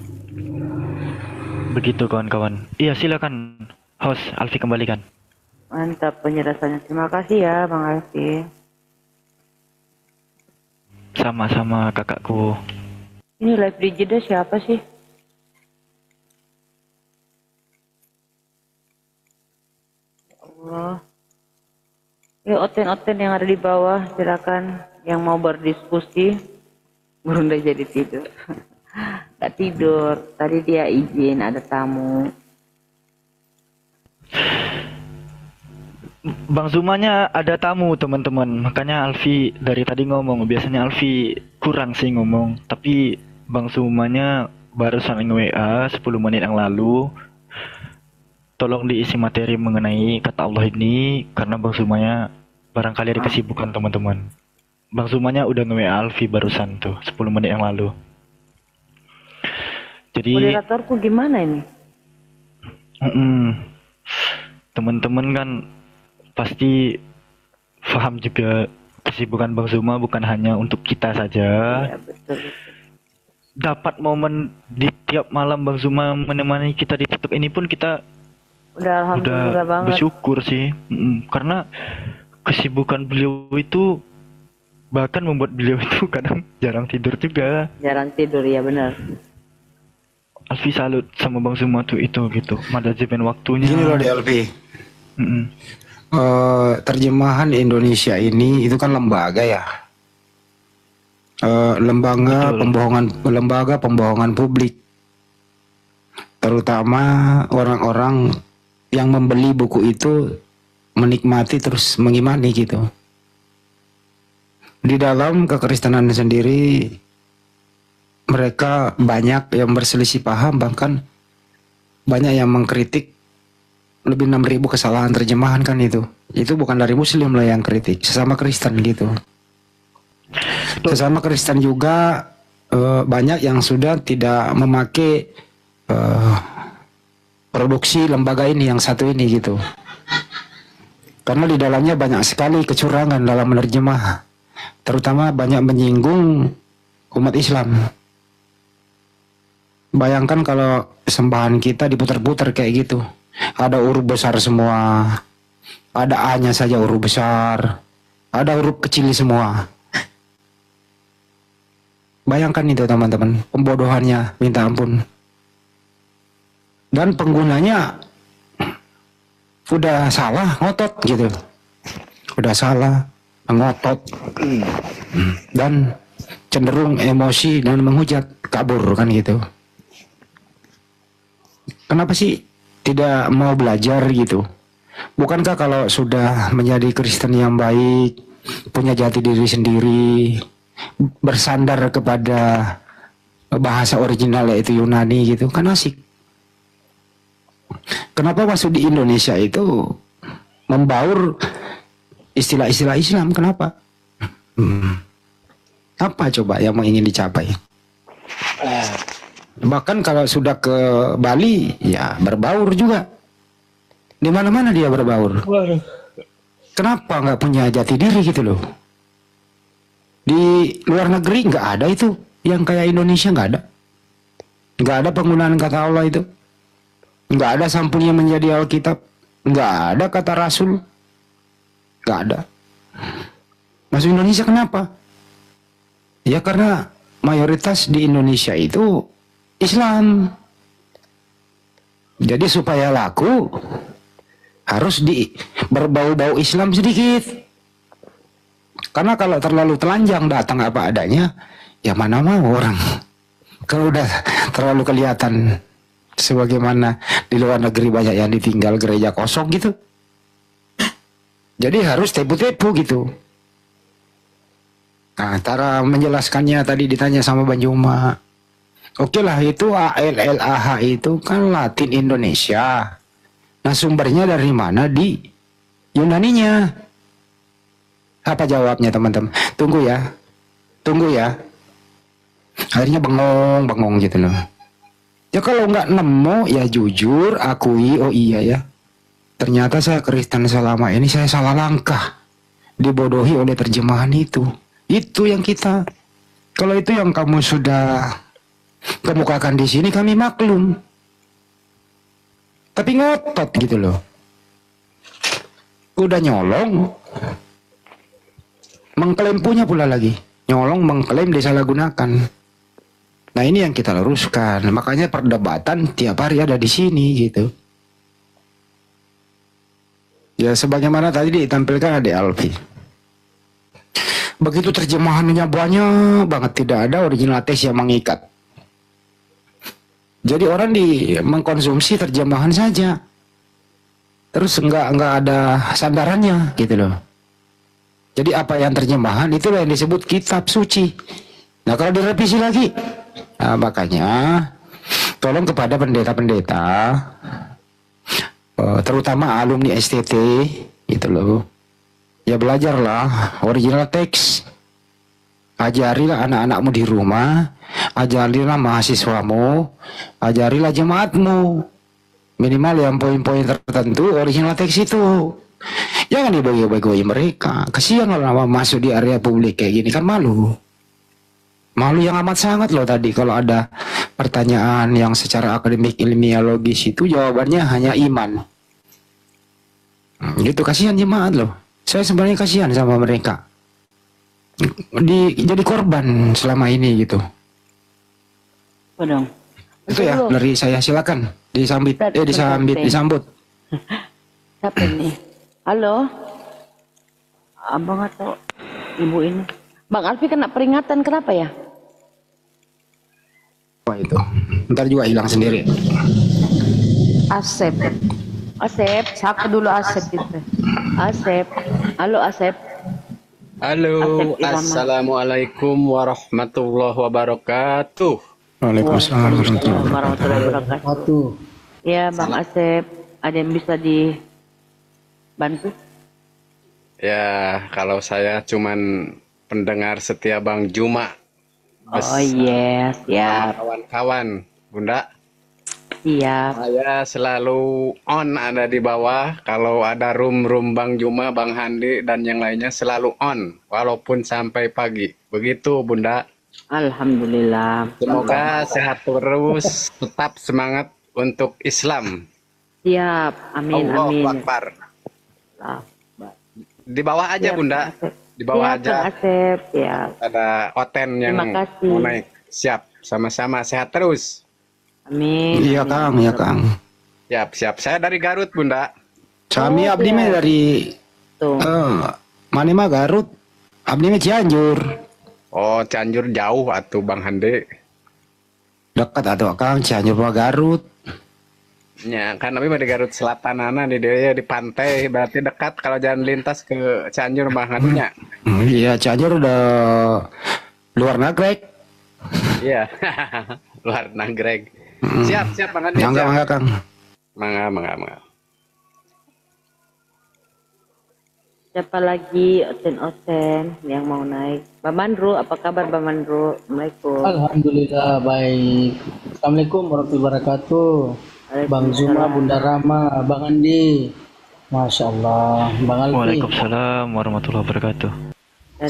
Begitu kawan-kawan. Iya silakan host Alfi kembalikan. Mantap penjelasannya. Terima kasih ya Bang Alfi. Sama-sama kakakku. Ini live di Jeddah siapa sih? Ya Allah. Ya oten-oten yang ada di bawah silakan yang mau berdiskusi. Bunda jadi tidur. Gak tidur. Tadi dia izin ada tamu. Bang Zumanya ada tamu teman-teman, makanya Alfi dari tadi ngomong. Biasanya Alfi kurang sih ngomong, tapi Bang Zumanya barusan nge-WA 10 menit yang lalu. Tolong diisi materi mengenai kata Allah ini, karena Bang Zumanya barangkali ada kesibukan teman-teman. Bang Zumanya udah nge-WA Alfi barusan tuh 10 menit yang lalu. Jadi Moderatorku gimana ini? teman-teman kan pasti paham juga kesibukan Bang Zuma bukan hanya untuk kita saja. Ya, betul. Dapat momen di tiap malam Bang Zuma menemani kita di tutup ini pun kita Udah alhamdulillah banget. bersyukur sih. Karena kesibukan beliau itu bahkan membuat beliau itu kadang jarang tidur juga. Jarang tidur ya benar. Alfi salut sama Bang Zuma tuh itu gitu. Manajemen waktunya. Gini loh di Alfi. Terjemahan Indonesia ini itu kan lembaga ya. Lembaga pembohongan publik. Terutama orang-orang yang membeli buku itu menikmati terus mengimani gitu. Di dalam kekristenan sendiri mereka banyak yang berselisih paham, bahkan banyak yang mengkritik lebih 6.000 kesalahan terjemahan kan itu. Itu bukan dari Muslim lah yang kritik, sesama Kristen gitu. Sesama Kristen juga banyak yang sudah tidak memakai produksi lembaga ini yang satu ini gitu. Karena di dalamnya banyak sekali kecurangan dalam menerjemah, terutama banyak menyinggung umat Islam. Bayangkan kalau sembahan kita diputar-putar kayak gitu. Ada huruf besar semua, ada A-nya saja huruf besar, ada huruf kecil semua. Bayangkan itu teman-teman, pembodohannya minta ampun. Dan penggunanya udah salah, ngotot gitu. Udah salah, ngotot. Dan cenderung emosi dan menghujat, kabur kan gitu. Kenapa sih tidak mau belajar gitu? Bukankah kalau sudah menjadi Kristen yang baik, punya jati diri sendiri, bersandar kepada bahasa original yaitu Yunani gitu, kan asik. Kenapa masuk di Indonesia itu membaur istilah-istilah Islam. Kenapa? Apa coba yang mau ingin dicapai? Bahkan kalau sudah ke Bali, ya berbaur juga. Di mana-mana dia berbaur. Kenapa nggak punya jati diri gitu loh? Di luar negeri nggak ada itu, yang kayak Indonesia nggak ada. Nggak ada penggunaan kata Allah itu. Nggak ada sampulnya menjadi Alkitab. Nggak ada kata Rasul. Nggak ada. Masuk Indonesia kenapa? Ya karena mayoritas di Indonesia itu Islam. Jadi supaya laku harus berbau-bau Islam sedikit. Karena kalau terlalu telanjang datang apa adanya, ya mana mau orang. Kalau udah terlalu kelihatan sebagaimana di luar negeri banyak yang ditinggal gereja kosong gitu. Jadi harus tepu-tepu gitu. Nah, cara menjelaskannya tadi ditanya sama Bang Juma. Oke lah, itu ALLAH itu kan Latin Indonesia. Nah, sumbernya dari mana? Di Yunaninya. Apa jawabnya teman-teman? Tunggu ya. Akhirnya bengong gitu loh. Ya kalau nggak nemu ya jujur akui, oh iya ya. Ternyata saya Kristen selama ini saya salah langkah. Dibodohi oleh terjemahan itu. Itu yang kita. Kalau itu yang kamu sudah kemukakan di sini kami maklum. Tapi ngotot gitu loh. Udah nyolong, mengklaim punya pula lagi. Nyolong, mengklaim, disalahgunakan. Nah ini yang kita luruskan. Makanya perdebatan tiap hari ada di sini gitu. Ya sebagaimana tadi ditampilkan ada Alfi. Begitu terjemahannya banyak banget, tidak ada original teks yang mengikat. Jadi orang mengkonsumsi terjemahan saja. Terus enggak ada sandarannya gitu loh. Jadi apa yang terjemahan itulah yang disebut kitab suci. Nah kalau direvisi lagi, nah, makanya tolong kepada pendeta-pendeta, terutama alumni STT gitu loh. Ya belajarlah original teks. Ajarilah anak-anakmu di rumah, ajarilah mahasiswamu, ajarilah jemaatmu. Minimal yang poin-poin tertentu original teks itu. Jangan dibagi-bagi mereka. Kasihan kalau masuk di area publik kayak gini, kan malu. Malu yang amat sangat loh tadi kalau ada pertanyaan yang secara akademik ilmiah logis itu jawabannya hanya iman. Gitu, kasihan jemaat loh. Saya sebenarnya kasihan sama mereka. Jadi korban selama ini gitu. Dong. Itu ya dari saya, silakan disambut. Siapa ini? Halo, abang atau ibu ini? Bang Alfi kena peringatan kenapa ya? Wah itu, ntar juga hilang sendiri. Asep. Siapa dulu Asep itu? Asep. Halo Asep. Halo, assalamualaikum warahmatullahi wabarakatuh. Waalaikumsalam warahmatullahi wabarakatuh. Ya Bang Asep, ada yang bisa dibantu? Ya, kalau saya cuman pendengar setia Bang Juma. Oh yes, ya. Kawan-kawan, Bunda. Iya. Saya selalu on ada di bawah. Kalau ada room Bang Juma, Bang Handi, dan yang lainnya selalu on. Walaupun sampai pagi. Begitu, Bunda. Alhamdulillah. Semoga sehat terus, tetap semangat untuk Islam. Siap, amin, amin. Allahu Akbar. Di bawah aja, ya, Bunda. Di bawah ya, aja. Asep, ya. Ada Oten yang mau naik. Siap, sama-sama sehat terus. Amin. Iya Kang, ya Kang. Siap. Saya dari Garut, Bunda. Kami abdi mah dari mana mah Garut. Abdi mah Cianjur. Oh, Cianjur jauh atuh Bang Hande. Dekat atuh Kang, Cianjur mah Garut. Ya, kan tapi di Garut Selatan di dia di pantai, berarti dekat kalau jalan lintas ke Cianjur Bang Hande. Iya, Cianjur udah luar nagrek. Iya. Luar nagrek. Siap Bang Hande. Mangga Kang. Mangga. Siapa lagi Oten yang mau naik? Bang Mandru, apa kabar Bang Mandru? Assalamualaikum. Alhamdulillah baik. Assalamualaikum warahmatullahi wabarakatuh. Bang Zuma, Bunda Rama, Bang Andi. Masya Allah, Bang Alfi. Waalaikumsalam warahmatullahi wabarakatuh.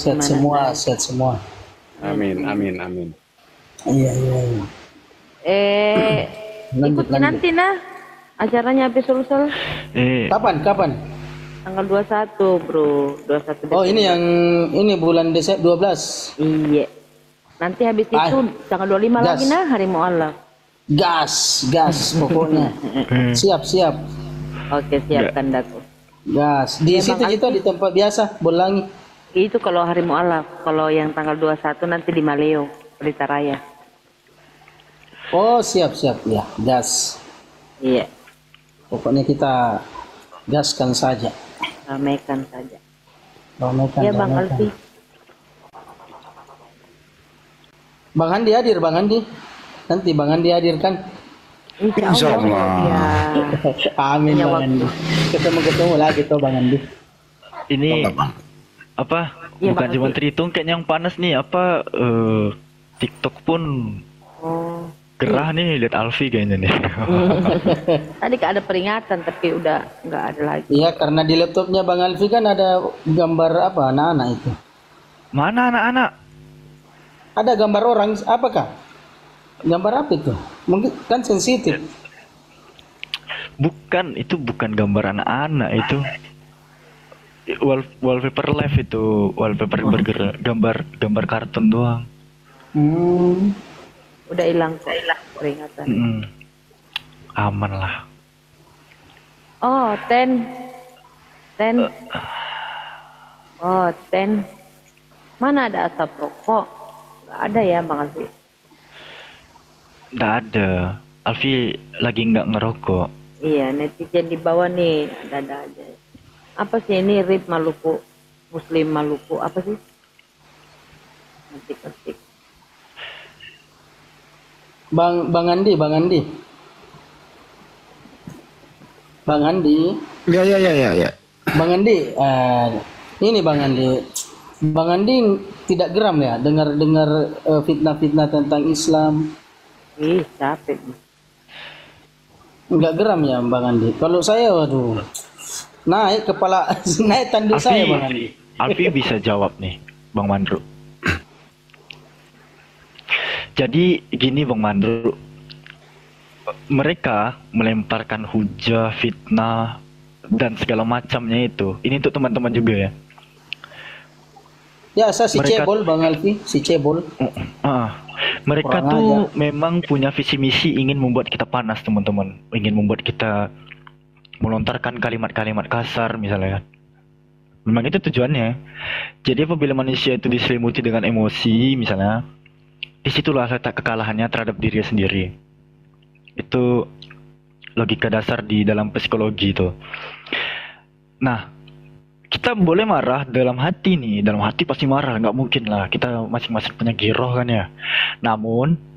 Sehat semua, sehat semua. Amin, amin, amin. Iya. Ikuti nanti nah acaranya habis selesai. Kapan? Tanggal 21 bro, 21 Oh ini yang ini bulan Desember 12. Iya. Nanti habis itu tanggal 25 lagi nah hari mualaf. Gas pokoknya. Siap. Oke siap kandaku. Gas. Di situ kita di tempat biasa Bolangi. Itu kalau hari mualaf, kalau yang tanggal 21 nanti di Maleo, Pelita Raya. Oh siap ya, gas. Iya. Pokoknya kita gaskan saja. Ramaikan saja. Ya Bang Alfi. Bang Andi hadir, Bang Andi. Nanti Bang Andi hadirkan. Insya Allah. Ya. Amin Bang Andi. Ketemu lagi tuh Bang Andi. Ini apa? Ya, Bukan cuma Tritung kayaknya yang panas nih. Apa TikTok pun gerah nih lihat Alfi kayaknya nih. Tadi ada peringatan tapi udah nggak ada lagi. Iya karena di laptopnya Bang Alfi kan ada gambar apa anak-anak itu. Mana anak-anak? Ada gambar orang apakah? Gambar apa itu? Mungkin kan sensitif. Bukan, itu bukan gambar anak-anak itu. Wallpaper live itu, wallpaper bergerak, gambar kartun doang. Udah hilang kok peringatan. Aman lah. Oh, ten. Oh, ten. Mana ada asap rokok? Gak ada ya, Bang Alfi? Nggak ada. Alfi lagi nggak ngerokok. Iya, netizen di bawah nih ada aja. Apa sih ini RIP Maluku? Muslim Maluku apa sih? Ketik. Bang Andi. Ya. Bang Andi, ini Bang Andi. Bang Andi tidak geram ya dengar fitnah-fitnah tentang Islam. Capek. Enggak geram ya Bang Andi. Kalau saya waduh. Naik tanduk saya Bang Andi. Alfi bisa jawab nih, Bang Mandru. Jadi gini Bang Mandru, mereka melemparkan hujah, fitnah, dan segala macamnya itu. Ini untuk teman-teman juga ya. Ya, saya cebol Bang Alfi, cebol. Mereka tuh memang punya visi misi ingin membuat kita panas teman-teman, ingin membuat kita melontarkan kalimat-kalimat kasar misalnya kan. Memang itu tujuannya. Jadi apabila manusia itu diselimuti dengan emosi misalnya, disitulah letak kekalahannya terhadap diri sendiri. Itu logika dasar di dalam psikologi itu. Nah, kita boleh marah dalam hati nih, dalam hati pasti marah, nggak mungkin lah, kita masing-masing punya giroh kan ya. Namun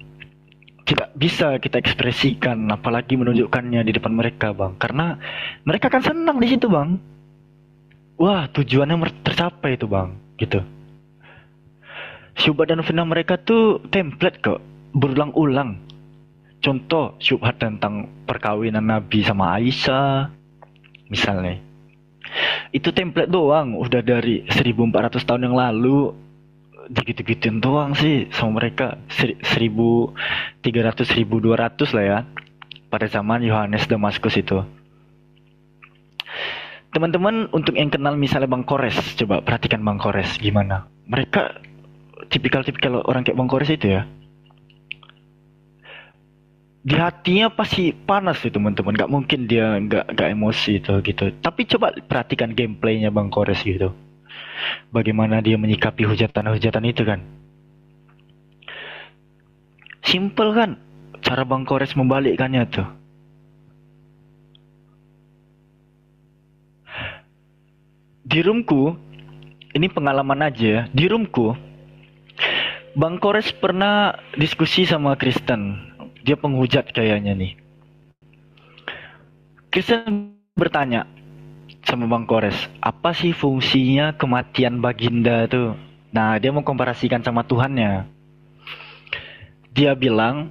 tidak bisa kita ekspresikan, apalagi menunjukkannya di depan mereka Bang, karena mereka kan senang di situ Bang. Wah, tujuannya tercapai itu Bang, gitu. Syubhat dan fitnah mereka tuh template kok, berulang-ulang. Contoh syubhat tentang perkawinan Nabi sama Aisyah, misalnya. Itu template doang, udah dari 1400 tahun yang lalu, digitu-gituin doang sih sama mereka. 1300, 1200 lah ya, pada zaman Yohanes Damaskus itu. Teman-teman untuk yang kenal misalnya Bang Kores, coba perhatikan Bang Kores gimana. Mereka tipikal orang kayak Bang Kores itu ya. Di hatinya pasti panas sih teman-teman, nggak mungkin dia nggak emosi itu gitu. Tapi coba perhatikan gameplaynya Bang Kores gitu, bagaimana dia menyikapi hujatan-hujatan itu kan. Simple kan cara Bang Kores membalikkannya tuh. Di roomku, ini pengalaman aja ya, di roomku Bang Kores pernah diskusi sama Kristen. Dia penghujat kayaknya nih. Kristen bertanya, sama Bang Kores, apa sih fungsinya kematian Baginda tuh? Nah, dia mau komparasikan sama Tuhannya. Dia bilang,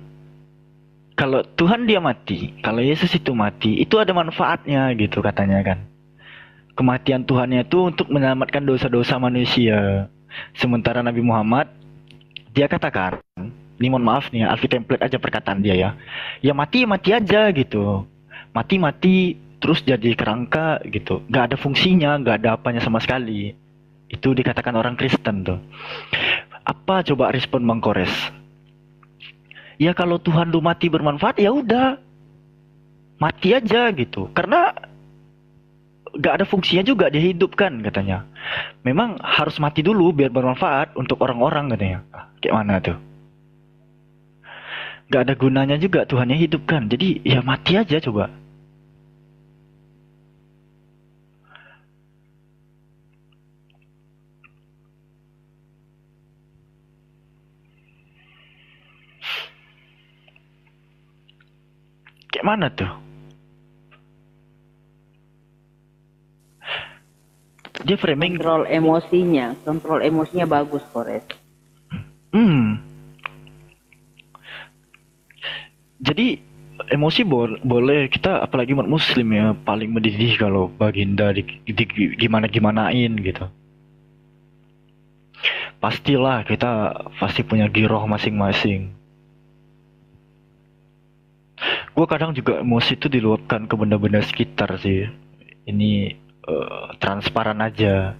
kalau Tuhan dia mati, kalau Yesus itu mati, itu ada manfaatnya gitu katanya kan. Kematian Tuhannya itu untuk menyelamatkan dosa-dosa manusia. Sementara Nabi Muhammad, dia katakan, ini mohon maaf nih, Alfi template aja perkataan dia ya. Ya mati aja gitu. Mati terus jadi kerangka gitu. Gak ada fungsinya, gak ada apanya sama sekali. Itu dikatakan orang Kristen tuh. Apa coba respon Bang Kores? Ya kalau Tuhan lu mati bermanfaat ya udah. Mati aja gitu. Karena gak ada fungsinya juga dia hidup kan katanya. Memang harus mati dulu biar bermanfaat untuk orang-orang katanya. Kayak mana tuh? Gak ada gunanya juga Tuhannya hidup kan. Jadi ya mati aja coba. Kayak mana tuh? Dia framing kontrol emosinya bagus, Kores. Jadi emosi boleh, kita apalagi umat muslim ya paling mendidih kalau Baginda gimana-gimanain gitu. Pastilah kita pasti punya giroh masing-masing. Gue kadang juga emosi itu diluapkan ke benda-benda sekitar sih. Ini transparan aja.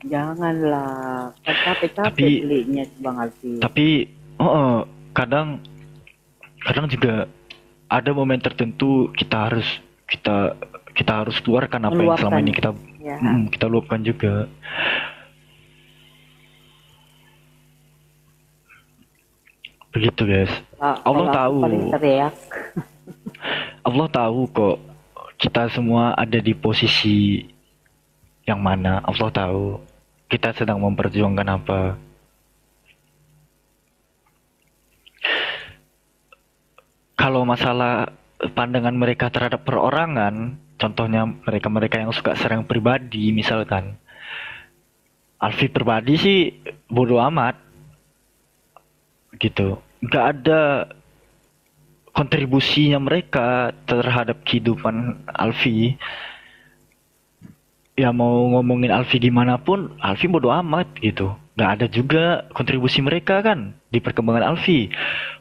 Janganlah, capek-capek belinya Bang Alfi. Tapi kadang juga ada momen tertentu kita harus keluarkan apa yang selama ini kita luapkan juga. Begitu guys. Allah tahu. Allah tahu kok kita semua ada di posisi yang mana. Allah tahu kita sedang memperjuangkan apa. Kalau masalah pandangan mereka terhadap perorangan, contohnya mereka-mereka yang suka serang pribadi misalkan. Alfi pribadi sih bodo amat gitu. Gak ada kontribusinya mereka terhadap kehidupan Alfi. Ya mau ngomongin Alfi gimana pun, Alfi bodo amat gitu. Gak ada juga kontribusi mereka kan di perkembangan Alfi.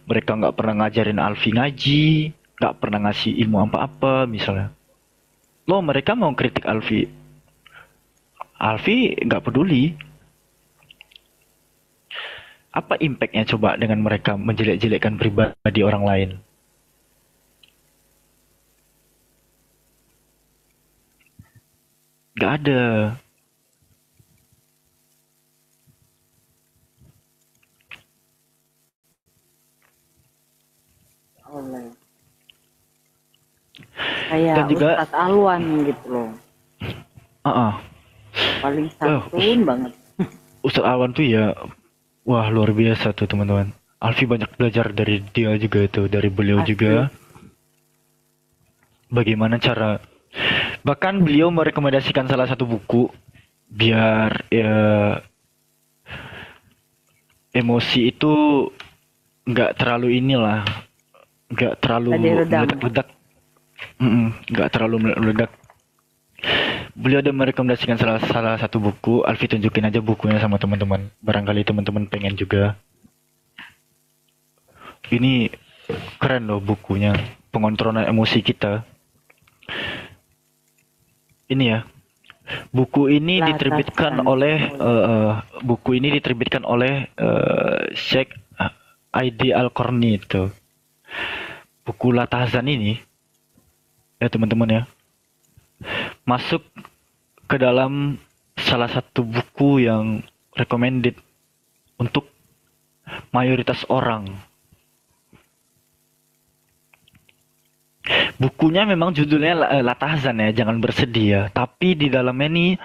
Mereka gak pernah ngajarin Alfi ngaji, gak pernah ngasih ilmu apa-apa misalnya. Loh mereka mau kritik Alfi, Alfi gak peduli. Apa impactnya coba dengan mereka menjelek-jelekkan pribadi orang lain? Gak ada. Kayak juga, Ustadz Alwan gitu loh. Paling santun banget. Ustadz Alwan tuh ya, wah luar biasa tuh teman-teman. Alfi banyak belajar dari dia juga itu, dari beliau juga. Bagaimana cara, bahkan beliau merekomendasikan salah satu buku biar ya emosi itu nggak terlalu inilah, nggak terlalu meledak-ledak. Nggak terlalu meledak. Beliau ada merekomendasikan salah satu buku. Alfi tunjukin aja bukunya sama teman-teman. Barangkali teman-teman pengen juga. Ini keren loh bukunya. Pengontrolan emosi kita. Ini ya. Buku ini diterbitkan oleh Sheikh Aidi Al-Qarni itu. Buku Latahzan ini ya teman-teman ya, masuk ke dalam salah satu buku yang recommended untuk mayoritas orang. Bukunya memang judulnya Latahzan ya, jangan bersedih ya, tapi di dalamnya ini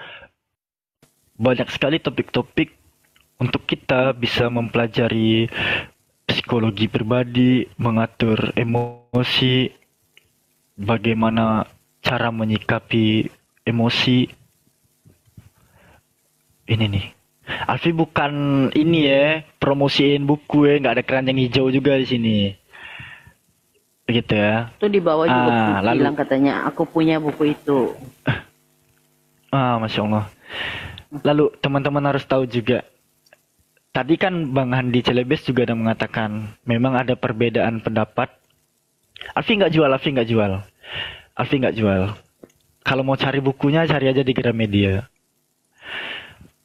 banyak sekali topik-topik untuk kita bisa mempelajari psikologi pribadi, mengatur emosi, bagaimana cara menyikapi emosi. Ini nih. Alfi bukan ini ya, promosiin buku ya, nggak ada keranjang hijau juga di sini. Begitu ya. Itu di bawah juga lalu bilang katanya aku punya buku itu. Masya Allah. Lalu teman-teman harus tahu juga. Tadi kan Bang Handi Celebes juga ada mengatakan memang ada perbedaan pendapat. Alfi nggak jual. Kalau mau cari bukunya cari aja di Gramedia.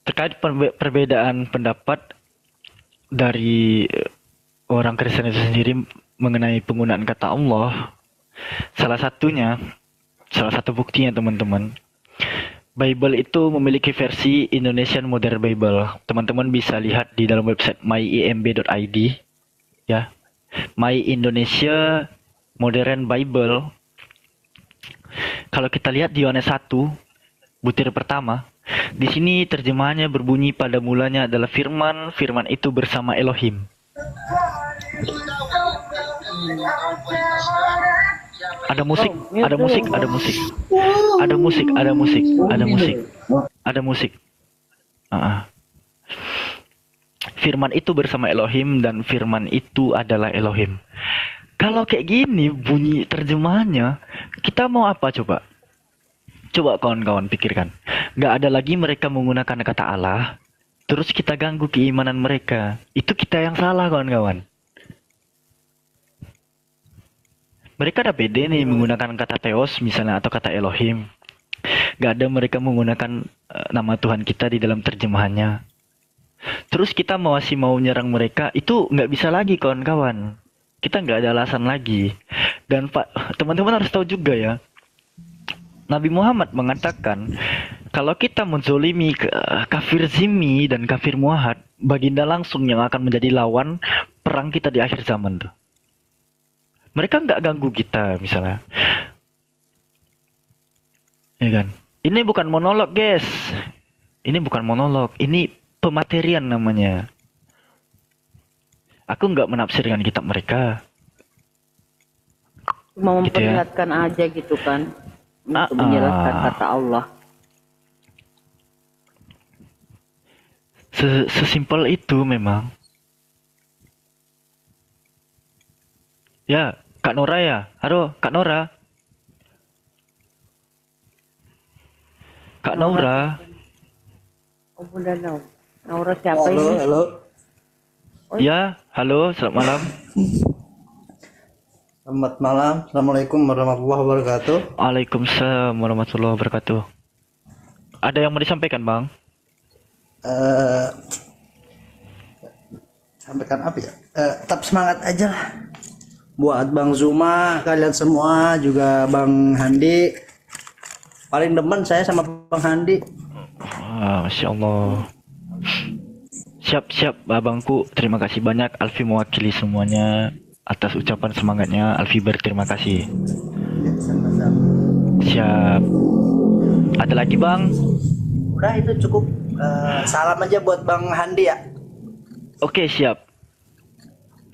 Terkait perbedaan pendapat dari orang Kristen itu sendiri mengenai penggunaan kata Allah, salah satu buktinya teman-teman, Bible itu memiliki versi Indonesian Modern Bible. Teman-teman bisa lihat di dalam website myimb.id ya. My Indonesia Modern Bible. Kalau kita lihat di Yohanes 1 butir pertama, di sini terjemahannya berbunyi pada mulanya adalah firman, firman itu bersama Elohim. Ada musik. Firman itu bersama Elohim dan firman itu adalah Elohim. Kalau kayak gini bunyi terjemahannya, kita mau apa coba? Coba kawan-kawan pikirkan. Gak ada lagi mereka menggunakan kata Allah, terus kita ganggu keimanan mereka. Itu kita yang salah kawan-kawan. Mereka ada pede nih menggunakan kata Theos misalnya atau kata Elohim. Gak ada mereka menggunakan nama Tuhan kita di dalam terjemahannya. Terus kita masih mau nyerang mereka, itu nggak bisa lagi kawan-kawan. Kita nggak ada alasan lagi. Dan teman-teman harus tahu juga ya, Nabi Muhammad mengatakan kalau kita menzolimi kafir zimmi dan kafir muahad, baginda langsung yang akan menjadi lawan perang kita di akhir zaman tuh. Mereka nggak ganggu kita misalnya. Ya kan? Ini bukan monolog guys. Ini bukan monolog. Ini pematerian namanya. Aku nggak menafsirkan kitab mereka. Mau memperlihatkan gitu ya, aja gitu kan. Untuk menjelaskan kata Allah. Sesimpel itu memang. Ya, Kak Nora ya. Halo, Kak Nora. Kak Nora. Oh, Bunda Naura siapa ini? Halo. Oh, ya, halo, selamat malam. Selamat malam. Assalamualaikum warahmatullahi wabarakatuh. Waalaikumsalam warahmatullahi wabarakatuh. Ada yang mau disampaikan, Bang? Sampaikan apa ya? Tetap semangat aja lah. Buat Bang Zuma, kalian semua, juga Bang Handi. Paling demen saya sama Bang Handi. Masya Allah. Siap abangku, terima kasih banyak. Alfi mewakili semuanya atas ucapan semangatnya. Alfi berterima kasih. Siap. Ada lagi Bang? Udah itu cukup. Salam aja buat Bang Handi ya. Oke, siap.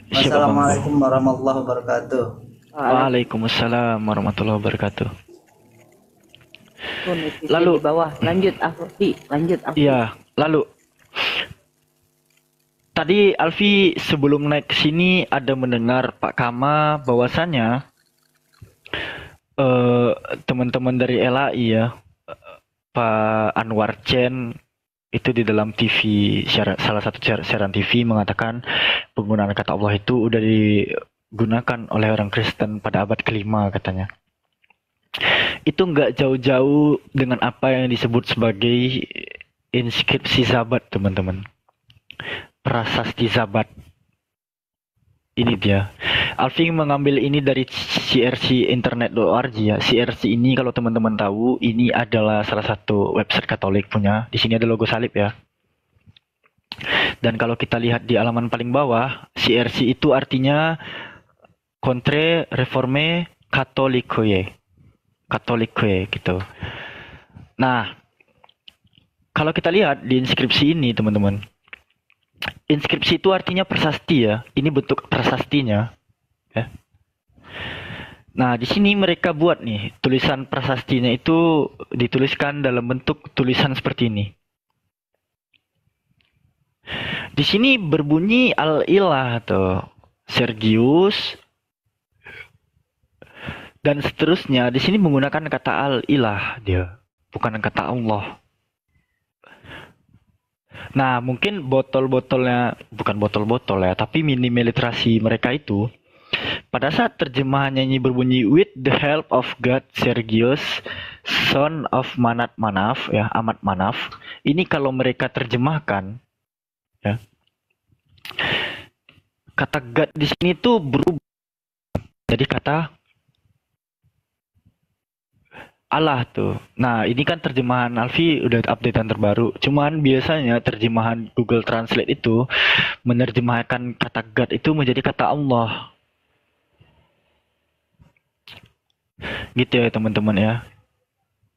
Wassalamualaikum warahmatullahi wabarakatuh. Waalaikumsalam warahmatullahi wabarakatuh. Lalu di bawah, lanjut Alfi. Iya, lalu tadi Alfi sebelum naik ke sini ada mendengar Pak Kama bahwasanya teman-teman dari LAI ya, Pak Anwar Chen itu di dalam TV, salah satu siaran TV mengatakan penggunaan kata Allah itu udah digunakan oleh orang Kristen pada abad ke-5 katanya. Itu nggak jauh-jauh dengan apa yang disebut sebagai inskripsi Zabat, teman-teman. Prasasti Zabat. Ini dia. Alfi mengambil ini dari crcinternet.org ya. CRC ini kalau teman-teman tahu, ini adalah salah satu website Katolik punya. Di sini ada logo salib ya. Dan kalau kita lihat di halaman paling bawah, CRC itu artinya Contre Reforme Catholicoe. Catholicoe gitu. Nah, kalau kita lihat di inskripsi ini teman-teman, inskripsi itu artinya prasasti ya. Ini bentuk prasastinya. Ya. Nah, di sini mereka buat nih tulisan prasastinya itu dituliskan dalam bentuk tulisan seperti ini. Di sini berbunyi al-ilah tuh, Sergius dan seterusnya. Di sini menggunakan kata al-ilah dia, bukan kata Allah. Nah, mungkin botol-botolnya, bukan botol-botol ya, tapi minim literasi mereka itu. Pada saat terjemahannya ini berbunyi with the help of God Sergius, son of Manat Manaf, ya Amat Manaf. Ini kalau mereka terjemahkan, ya kata God di sini tuh berubah jadi kata Allah tuh. Nah, ini kan terjemahan Alfi udah updatean terbaru. Cuman biasanya terjemahan Google Translate itu menerjemahkan kata God itu menjadi kata Allah. Gitu ya teman-teman ya.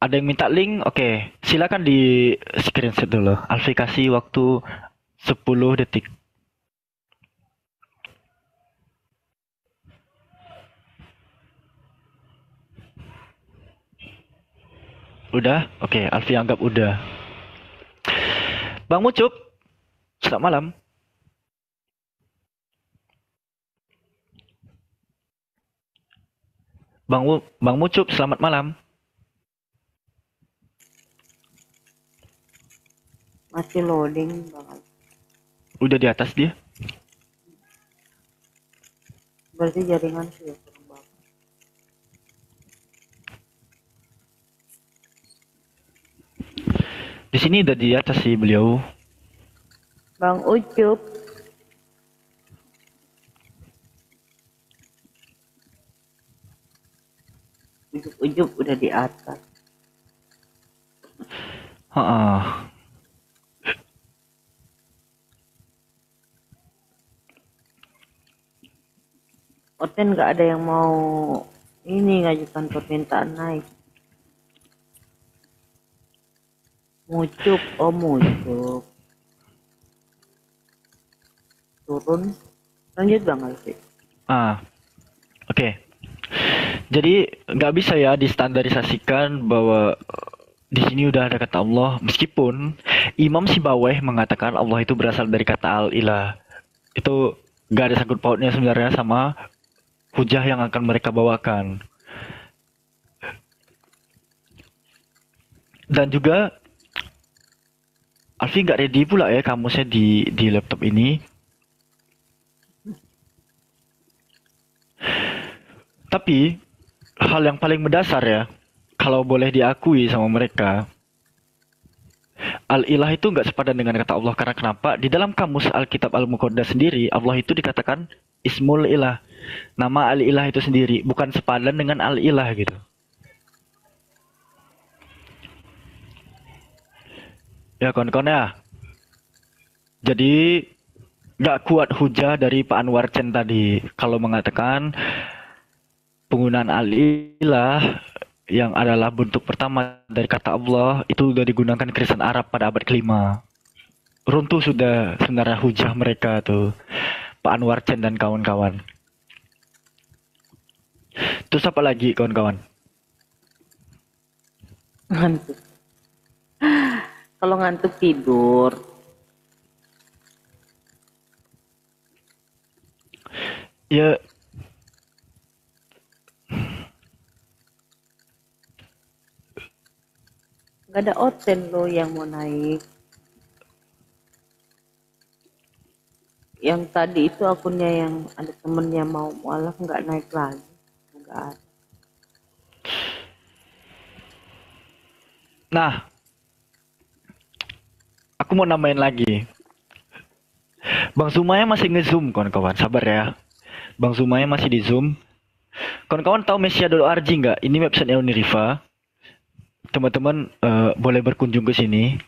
Ada yang minta link? Oke, silakan di screenshot dulu. Alfi kasih waktu 10 detik. Udah? Oke, Alfi anggap udah. Bang Mucup, selamat malam. Bang Mucup, selamat malam. Masih loading banget. Udah di atas dia? Berarti jaringan sudah terbang. Di sini udah di atas sih beliau. Bang Ucup. Ucup udah di atas. Oten nggak ada yang mau ini ngajukan permintaan naik. Mucup, oh Mucup. Turun. Lanjut Bang Alfi. Oke. Jadi nggak bisa ya distandarisasikan bahwa di sini udah ada kata Allah, meskipun Imam Sibaweh mengatakan Allah itu berasal dari kata al-ilah. Itu nggak ada sangkut pautnya sebenarnya sama hujah yang akan mereka bawakan. Dan juga Alfi nggak ready pula ya kamusnya di laptop ini. Tapi hal yang paling mendasar ya, kalau boleh diakui sama mereka, al-ilah itu nggak sepadan dengan kata Allah. Karena kenapa? Di dalam kamus Alkitab Al-Muqaddas sendiri, Allah itu dikatakan Ismul Ilah. Nama al-ilah itu sendiri, bukan sepadan dengan al-ilah gitu. Ya kawan-kawan ya. Jadi nggak kuat hujah dari Pak Anwar Chen tadi kalau mengatakan penggunaan al-ilah yang adalah bentuk pertama dari kata Allah itu sudah digunakan Kristen Arab pada abad ke-5. Runtuh sudah sebenarnya hujah mereka tuh, Pak Anwar Chen dan kawan-kawan. Terus apa lagi kawan-kawan? Ngantuk. Kalau ngantuk tidur. Ya Gak ada Oten loh yang mau naik. Yang tadi itu akunnya yang ada temennya mau mualaf nggak naik lagi. Nggak ada. Nah, aku mau nambahin lagi. Bang Sumaya masih nge-zoom kawan-kawan, sabar ya. Bang Sumaya masih di zoom. Kawan-kawan tahu Mesia.org nggak? Ini website Uniriva. Teman-teman boleh berkunjung ke sini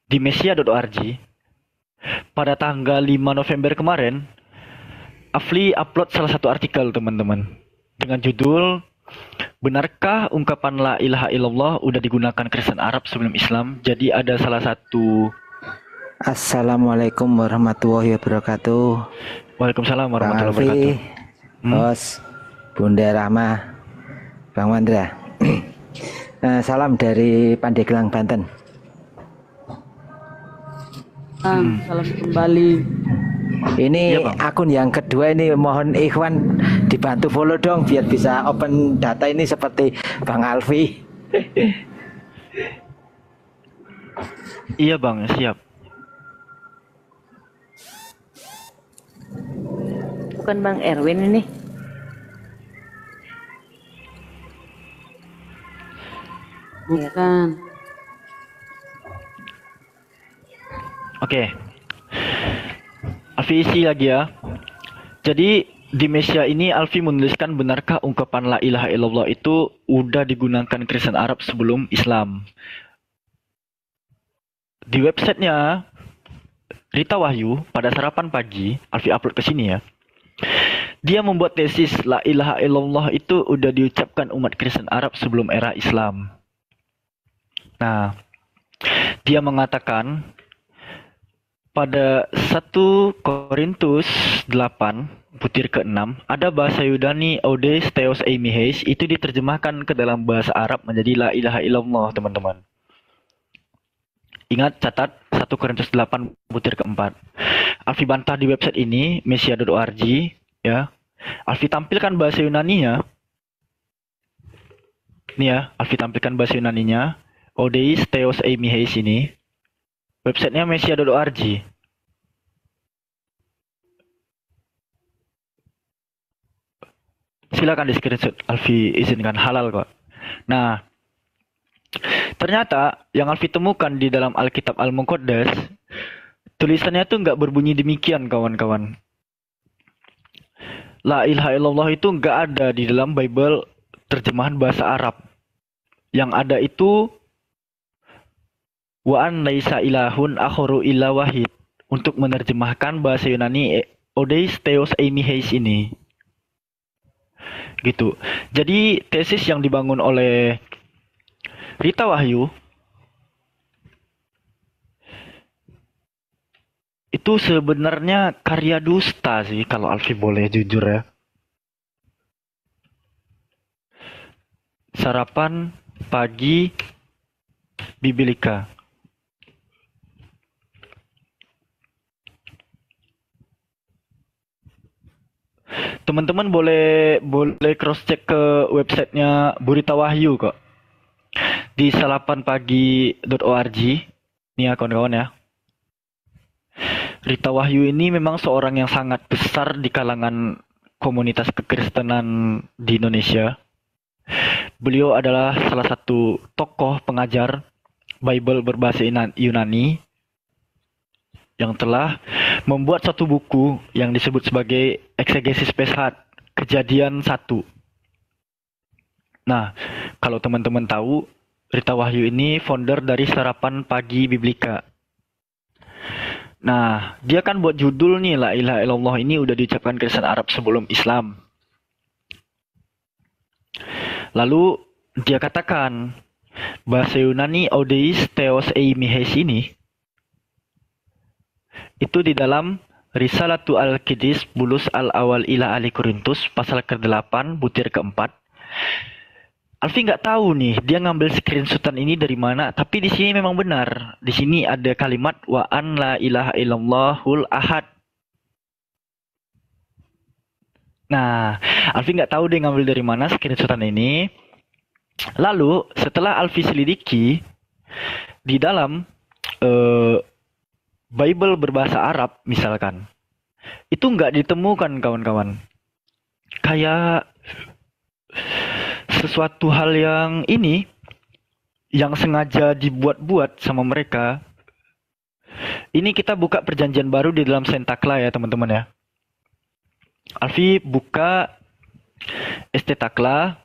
di Mesia.org. Pada tanggal 5 November kemarin, Afli upload salah satu artikel teman-teman dengan judul benarkah ungkapan la ilaha illallah udah digunakan Kristen Arab sebelum Islam? Jadi ada salah satu. Assalamualaikum warahmatullahi wabarakatuh. Waalaikumsalam warahmatullahi wabarakatuh. Bos, Bunda Rahma, Bang Mandra. Salam dari Pandeglang, Banten. Salam kembali. Ini akun yang kedua ini, mohon Ikhwan dibantu follow dong biar bisa open data ini seperti Bang Alfi. Iya Bang, siap. Bukan Bang Erwin ini. Bukan. Oke. Alfi isi lagi ya. Jadi di Mesia ini Alfi menuliskan, benarkah ungkapan la ilaha illallah itu udah digunakan Kristen Arab sebelum Islam? Di websitenya Rita Wahyu pada sarapan pagi, Alfi upload ke sini ya. Dia membuat tesis la ilaha illallah itu udah diucapkan umat Kristen Arab sebelum era Islam. Nah, dia mengatakan pada 1 Korintus 8 butir ke-6 ada bahasa Yunani Odes Theos Eimiheis, itu diterjemahkan ke dalam bahasa Arab menjadi la ilaha illallah, teman-teman. Ingat, catat 1 Korintus 8 butir ke-4. Alfi bantah di website ini mesia.org ya. Alfi tampilkan bahasa Yunaninya. Nih ya, Alfi tampilkan bahasa Yunaninya. Odeis Theos Eimiheis ini. Websitenya mesia.org. Silakan di screenshot, Alfi izinkan, halal kok. Nah, ternyata yang Alfi temukan di dalam Alkitab Al-Muqaddas, tulisannya tuh nggak berbunyi demikian, kawan-kawan. La ilaha illallah itu nggak ada di dalam Bible terjemahan bahasa Arab. Yang ada itu wa an laisa ilahun akharu illa wahid, untuk menerjemahkan bahasa Yunani Odeis Theos Eimiheis ini. Gitu. Jadi tesis yang dibangun oleh Rita Wahyu itu sebenarnya karya dusta sih, kalau Alfi boleh jujur ya. Sarapan pagi Biblika. Teman-teman boleh cross check ke websitenya Burita Wahyu kok. Di salapanpagi.org. Nih ya kawan-kawan ya. Rita Wahyu ini memang seorang yang sangat besar di kalangan komunitas kekristenan di Indonesia. Beliau adalah salah satu tokoh pengajar Bible berbahasa Yunani yang telah membuat satu buku yang disebut sebagai Eksegesis Peshat, Kejadian 1. Nah, kalau teman-teman tahu, Rita Wahyu ini founder dari Sarapan Pagi Biblika. Nah, dia kan buat judul nih, la ilaha illallah ini udah diucapkan Kristen Arab sebelum Islam. Lalu dia katakan bahasa Yunani Odeis Theos Eimiheis ini itu di dalam Risalatu Al-Qidis Bulus Al-Awal ila Ali Korintus pasal ke-8 butir ke-4. Alfi nggak tahu nih dia ngambil screenshotan ini dari mana, tapi di sini memang benar. Di sini ada kalimat wa an la ilaha illallahul ahad. Nah, Alfi nggak tahu dia ngambil dari mana screenshotan ini. Lalu setelah Alfi selidiki di dalam Bible berbahasa Arab misalkan, itu nggak ditemukan kawan-kawan. Kayak sesuatu hal yang ini yang sengaja dibuat-buat sama mereka. Ini kita buka perjanjian baru di dalam Sentakla ya teman-teman ya. Alfi buka Estetakla,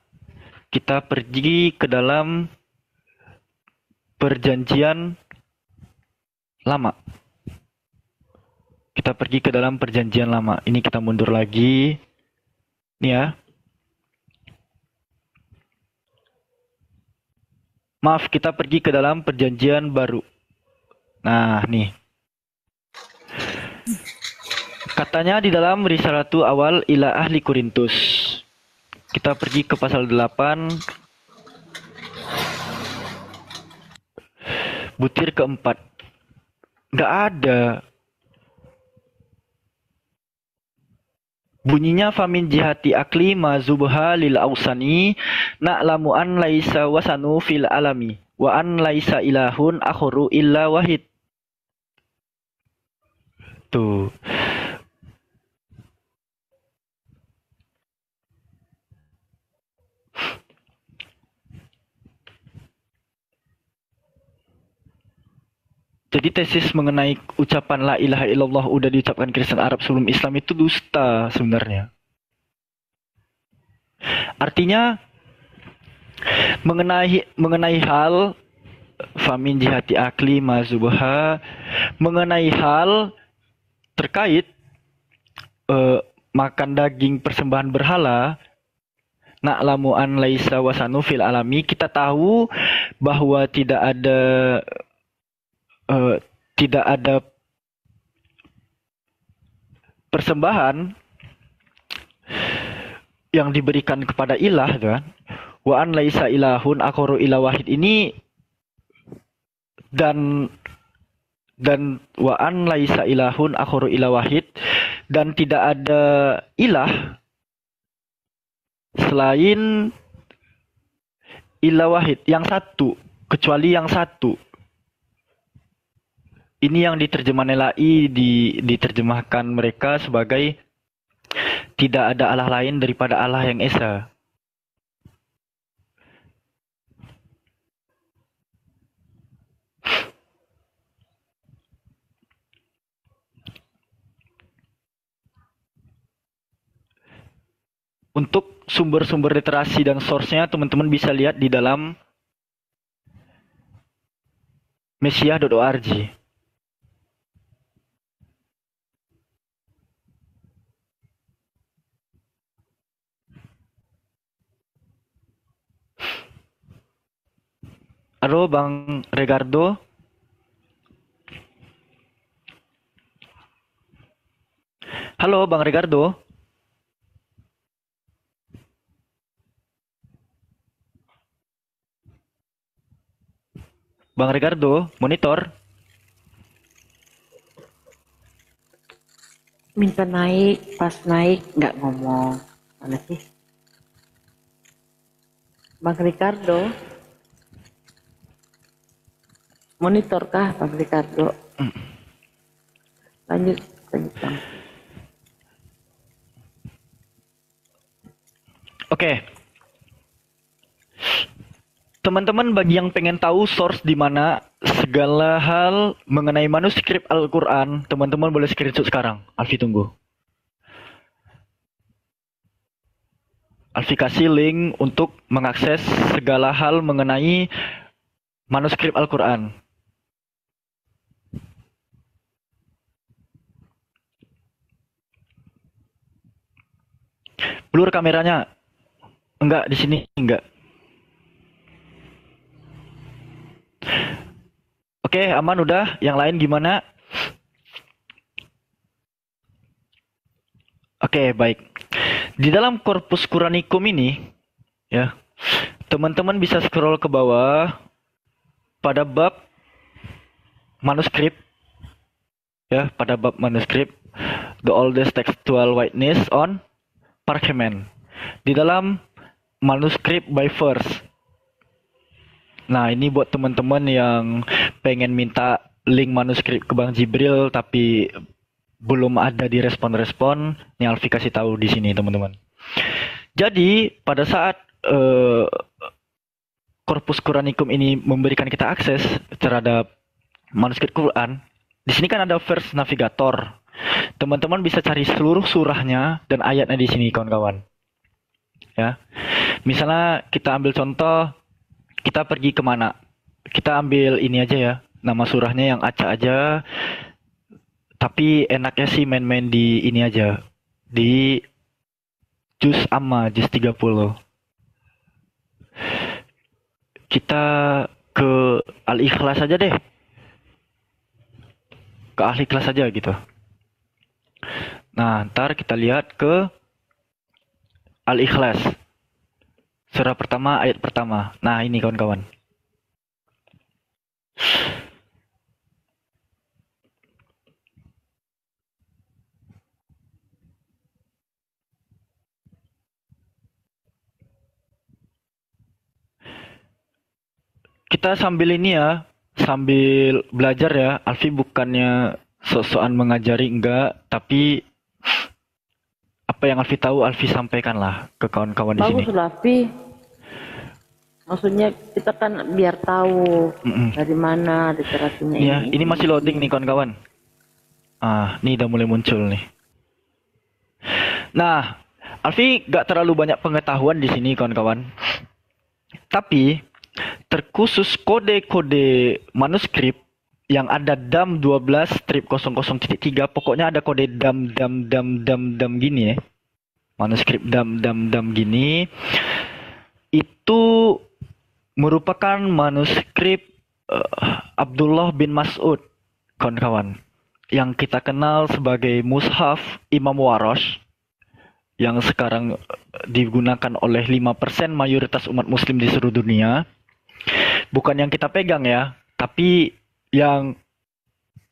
kita pergi ke dalam perjanjian lama. Kita pergi ke dalam perjanjian lama. Ini kita mundur lagi. Nih ya. Maaf, kita pergi ke dalam perjanjian baru. Nah, nih. Katanya di dalam Risalatu Awal ila Ahli Korintus. Kita pergi ke pasal 8, butir keempat. Nggak ada. Bunyinya famin jihati akli mazubha lil ausani na'lamu an laisa wasanu fil alami wa an laisa ilahun akhuru illa wahid. Tuh. Jadi tesis mengenai ucapan la ilaha illallah udah diucapkan Kristen Arab sebelum Islam itu dusta sebenarnya. Artinya mengenai hal famin jihati akli mazubha, mengenai hal terkait makan daging persembahan berhala, na'lamu an laisa wasanu fil alami, kita tahu bahwa tidak ada persembahan yang diberikan kepada ilah, kan? Wa an laisa ilahun akhuru ila wahid ini dan wa an laisa ilahun akhuru ila wahid, dan tidak ada ilah selain ila wahid yang satu, kecuali yang satu. Ini yang diterjemahkan LAI, diterjemahkan mereka sebagai tidak ada Allah lain daripada Allah yang Esa. Untuk sumber-sumber literasi dan source-nya teman-teman bisa lihat di dalam mesiah.org. Halo Bang Regardo. Halo Bang Regardo. Bang Regardo, monitor. Minta naik, pas naik nggak ngomong. Mana sih? Bang Ricardo. Monitor kah Bang Ricardo? Lanjut Bang. Oke. Teman-teman, bagi yang pengen tahu source di mana segala hal mengenai manuskrip Al-Quran, teman-teman boleh screenshot sekarang. Alfi tunggu. Alfi kasih link untuk mengakses segala hal mengenai manuskrip Al-Quran. Blur kameranya. Enggak, di sini enggak. Oke, aman udah. Yang lain gimana? Oke, baik. Di dalam korpus Quranikum ini, ya, teman-teman bisa scroll ke bawah pada bab manuskrip, ya, pada bab manuskrip, the oldest textual witness on parchment. Di dalam manuskrip by verse. Nah, ini buat teman-teman yang pengen minta link manuskrip ke Bang Jibril tapi belum ada di respon-respon, ini Alfi kasih tahu di sini, teman-teman. Jadi, pada saat korpus Quranikum ini memberikan kita akses terhadap manuskrip Quran, di sini kan ada verse navigator. Teman-teman bisa cari seluruh surahnya dan ayatnya di sini, kawan-kawan. Ya, misalnya kita ambil contoh, kita pergi kemana? Kita ambil ini aja ya, nama surahnya yang acak aja. Tapi enaknya sih main-main di ini aja, di juz amma, juz 30. Kita ke Al-Ikhlas aja deh. Ke Al-Ikhlas aja gitu. Nah, ntar kita lihat ke Al-Ikhlas. Surah pertama ayat pertama. Nah, ini kawan-kawan. Kita sambil ini ya, sambil belajar ya. Alfi bukannya sok-sokan mengajari, enggak, tapi apa yang Alfi tahu Alfi sampaikan lah ke kawan-kawan di sini. Bagus lah, Pi. Maksudnya kita kan biar tahu dari mana literasinya Iya, ini masih loading nih kawan-kawan. Nih udah mulai muncul nih. Nah, Alfi gak terlalu banyak pengetahuan di sini kawan-kawan. Tapi terkhusus kode-kode manuskrip yang ada DAM 12-00.3, pokoknya ada kode DAM gini ya. Manuskrip DAM gini. Itu merupakan manuskrip Abdullah bin Mas'ud, kawan-kawan. Yang kita kenal sebagai Mushaf Imam Warash, yang sekarang digunakan oleh 5% mayoritas umat muslim di seluruh dunia. Bukan yang kita pegang ya, tapi yang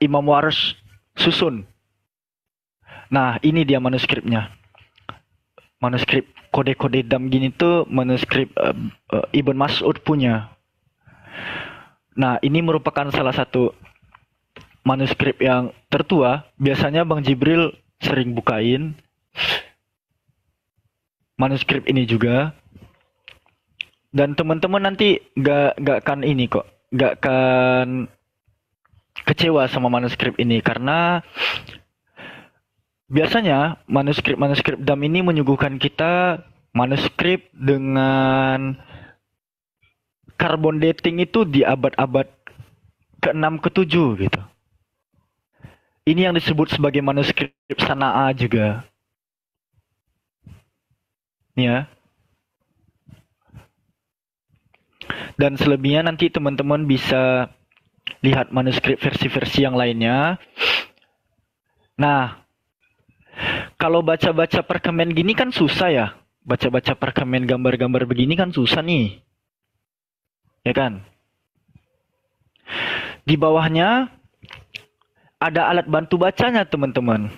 Imam Warash susun. Nah, ini dia manuskripnya. Manuskrip kode-kode DAM gini tuh manuskrip Ibn Mas'ud punya. Nah, ini merupakan salah satu manuskrip yang tertua. Biasanya Bang Jibril sering bukain manuskrip ini juga. Dan teman-teman nanti gak akan ini kok, gak akan kecewa sama manuskrip ini, karena biasanya manuskrip DAM ini menyuguhkan kita manuskrip dengan carbon dating itu di abad-abad ke-6 ke-7 gitu. Ini yang disebut sebagai manuskrip Sana'a juga. Ya. Dan selebihnya nanti teman-teman bisa lihat manuskrip versi-versi yang lainnya. Nah, kalau baca-baca perkemen gini kan susah ya. Baca-baca perkemen gambar-gambar begini kan susah nih. Ya kan? Di bawahnya ada alat bantu bacanya teman-teman,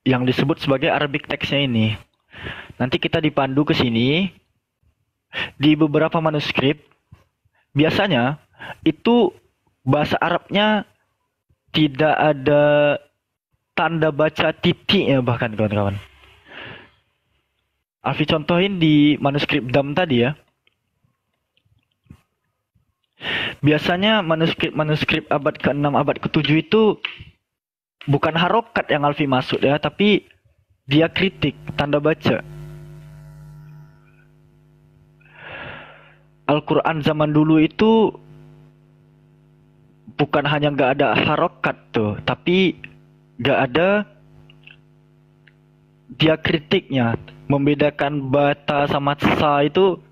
yang disebut sebagai Arabic text-nya ini. Nanti kita dipandu ke sini. Di beberapa manuskrip biasanya itu bahasa Arabnya tidak ada tanda baca titiknya bahkan kawan-kawan. Alfi contohin di manuskrip DAM tadi ya. Biasanya manuskrip abad ke-6, abad ke-7 itu bukan harokat yang Alfi maksud ya, tapi dia kritik, tanda baca. Al-Quran zaman dulu itu bukan hanya nggak ada harokat tuh, tapi nggak ada dia kritiknya, membedakan bata sama sa itu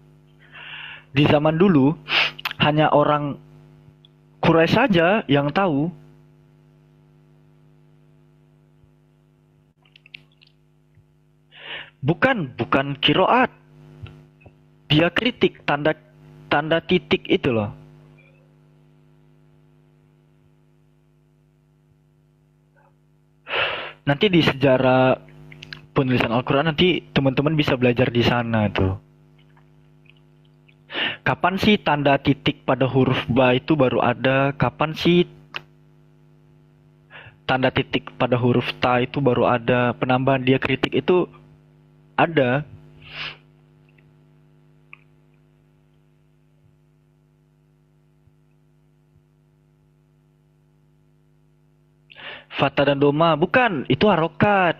di zaman dulu hanya orang Quraisy saja yang tahu. Bukan kiroat. Dia kritik tanda titik itu loh. Nanti di sejarah penulisan Al-Quran nanti teman-teman bisa belajar di sana tuh. Kapan sih tanda titik pada huruf ba itu baru ada? Kapan sih tanda titik pada huruf ta itu baru ada? Penambahan dia kritik itu ada. Fata dan doma, bukan, itu harokat.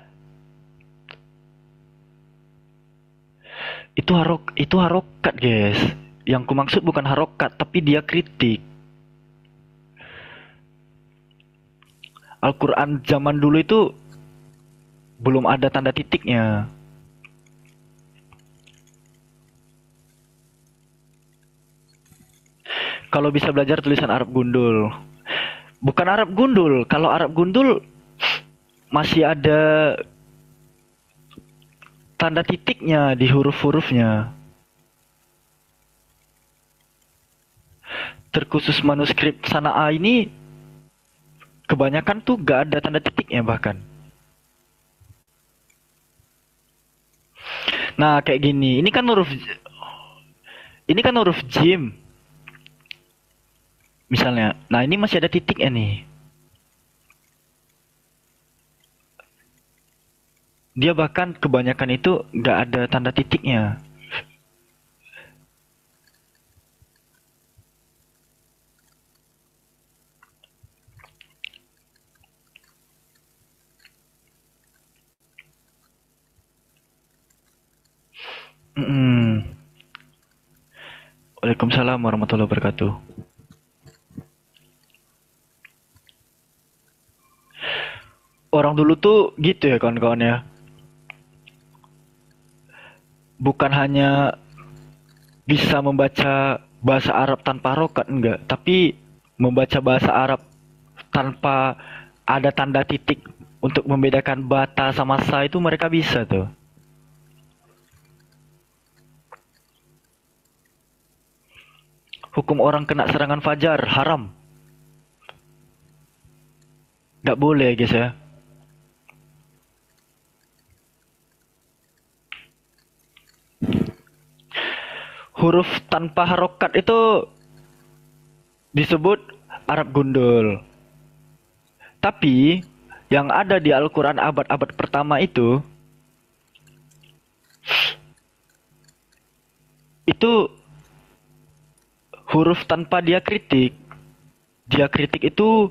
Itu harokat, guys. Yang ku maksud bukan harokat, tapi dia kritik. Al-Quran zaman dulu itu belum ada tanda titiknya. Kalau bisa belajar tulisan Arab gundul. Bukan Arab gundul. Kalau Arab gundul masih ada tanda titiknya di huruf-hurufnya. terkhusus manuskrip Sanaa ini kebanyakan tuh gak ada tanda titiknya bahkan. Nah kayak gini, ini kan huruf jim misalnya. Nah ini masih ada titiknya nih. Dia bahkan kebanyakan itu gak ada tanda titiknya. Waalaikumsalam warahmatullahi wabarakatuh. Orang dulu tuh gitu ya kawan-kawan ya. Bukan hanya bisa membaca bahasa Arab tanpa harokat, enggak, tapi membaca bahasa Arab tanpa ada tanda titik untuk membedakan bata sama sa itu mereka bisa tuh. Hukum orang kena serangan fajar haram. Gak boleh guys ya. Huruf tanpa harokat itu disebut Arab gundul. Tapi yang ada di Al-Quran abad-abad pertama itu huruf tanpa diakritik. Diakritik itu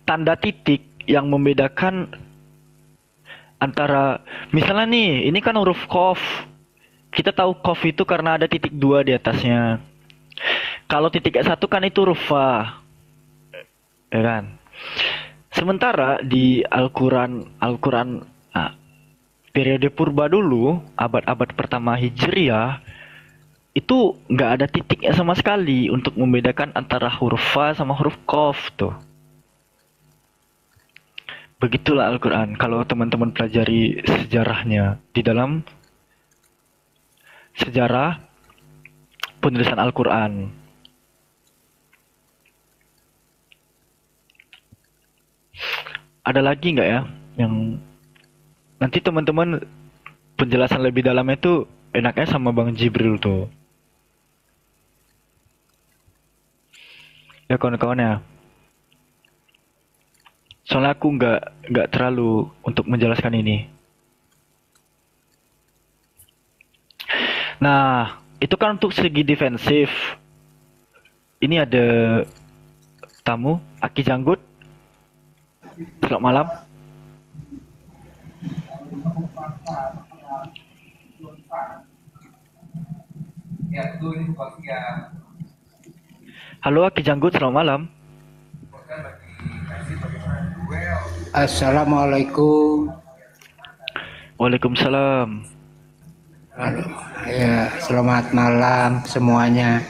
tanda titik yang membedakan antara, misalnya nih, ini kan huruf Qaf. Kita tahu Qaf itu karena ada titik 2 di atasnya. Kalau titik 1 kan itu huruf Fa. Ya kan? Sementara di Al-Quran periode purba dulu, abad-abad pertama Hijriah, itu nggak ada titiknya sama sekali untuk membedakan antara huruf Fa sama huruf Qaf tuh. Begitulah Al-Quran. Kalau teman-teman pelajari sejarahnya di dalam sejarah penulisan Al-Quran. Ada lagi nggak ya yang nanti teman-teman penjelasan lebih dalamnya itu enaknya sama Bang Jibril tuh. Ya kawan-kawan ya. Soalnya aku nggak terlalu untuk menjelaskan ini. Nah, itu kan untuk segi defensif. Ini ada tamu, Aki Janggut. Selamat malam. Halo Aki Janggut, selamat malam. Assalamualaikum. Waalaikumsalam. Halo. Ya, selamat malam semuanya.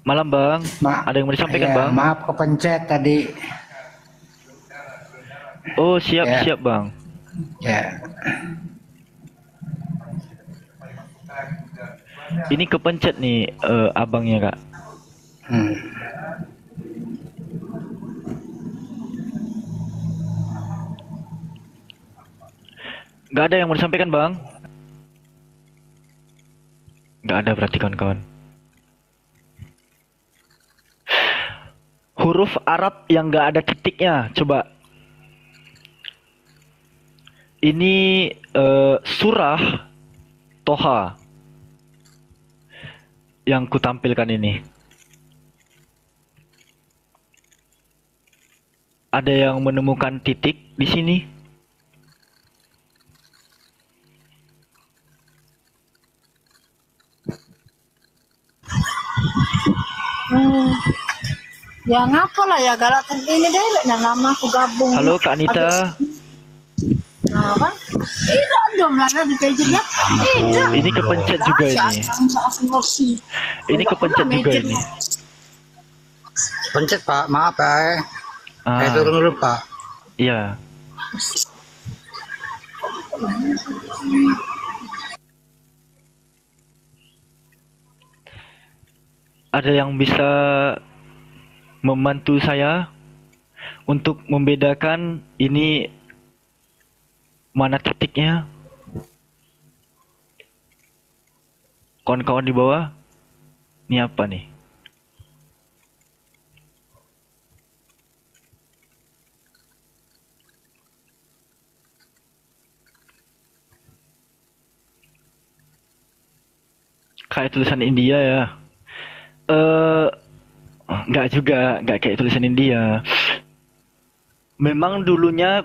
Malam Bang. Ada yang mau disampaikan ya, Bang? Maaf kepencet tadi. Oh siap Ya. siap Bang. Ya. Ini kepencet nih abangnya Kak. Gak ada yang mau disampaikan Bang? Gak ada berarti kawan-kawan. Huruf Arab yang gak ada titiknya, coba. Ini surah Toha yang kutampilkan ini. Ada yang menemukan titik di sini? Ya ngapa lah ya galakan ini deh nah nama aku gabung. Halo Kak Anita. Apa? Tidak dong lah di pagernya. Tidak. Ini kepencet juga ini. Ini kepencet juga ini. Pencet Pak, maaf ya. Saya turun dulu Pak. Iya. ada yang bisa membantu saya untuk membedakan ini mana titiknya? Kawan-kawan di bawah, ini apa nih? Kayak tulisan India ya? Nggak juga, nggak kayak tulisan India. Memang dulunya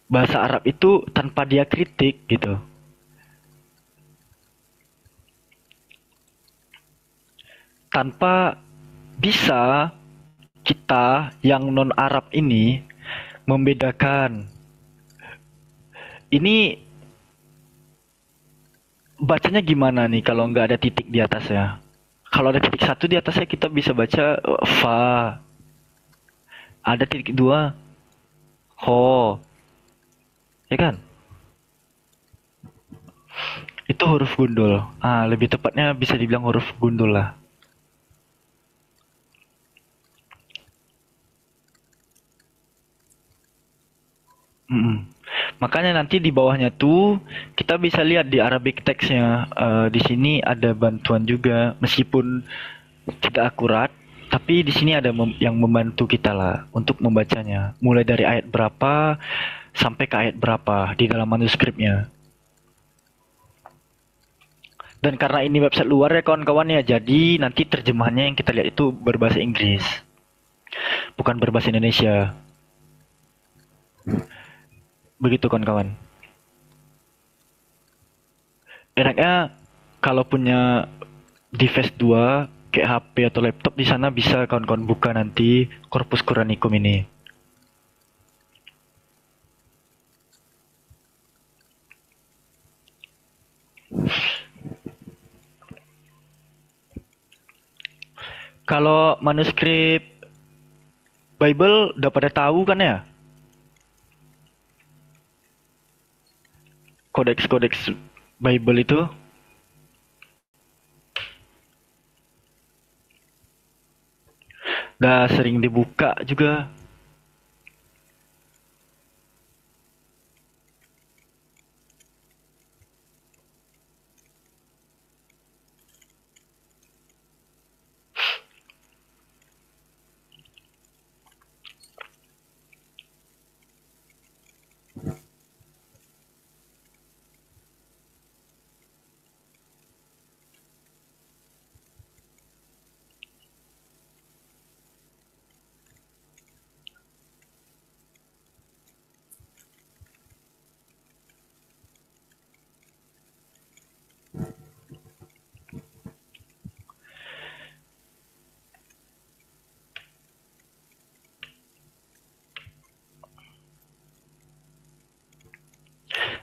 bahasa Arab itu tanpa diakritik gitu. Tanpa bisa kita yang non Arab ini membedakan ini bacanya gimana nih kalau nggak ada titik di atasnya? Kalau ada titik satu di atasnya kita bisa baca fa. Ada titik dua, ho. Ya kan? Itu huruf gundul. Lebih tepatnya bisa dibilang huruf gundul lah. Makanya nanti di bawahnya tuh kita bisa lihat di Arabic text-nya. Di sini ada bantuan juga meskipun tidak akurat, tapi di sini ada yang membantu kita lah untuk membacanya. Mulai dari ayat berapa sampai ke ayat berapa di dalam manuskripnya. Dan karena ini website luar ya kawan-kawan ya, jadi nanti terjemahannya yang kita lihat itu berbahasa Inggris, bukan berbahasa Indonesia. Begitu kawan-kawan. Enaknya kalau punya device 2 kayak HP atau laptop, di sana bisa kawan-kawan buka nanti Corpus Quranicum ini. Kalau manuskrip Bible udah pada tahu kan ya? Kodeks-kodeks Bible itu udah sering dibuka juga.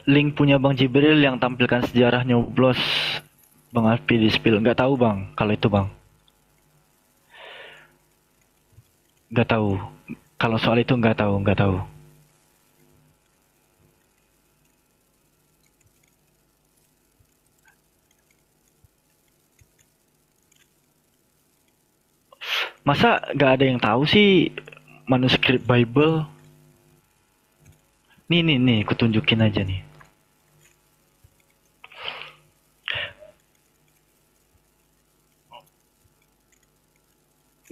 Link punya Bang Jibril yang tampilkan sejarah nyoblos Bang Alfi di spill. Nggak tahu Bang, kalau itu Bang. Nggak tahu. Kalau soal itu nggak tahu, nggak tahu. Masa nggak ada yang tahu sih manuskrip Bible? Nih, aku tunjukin aja nih.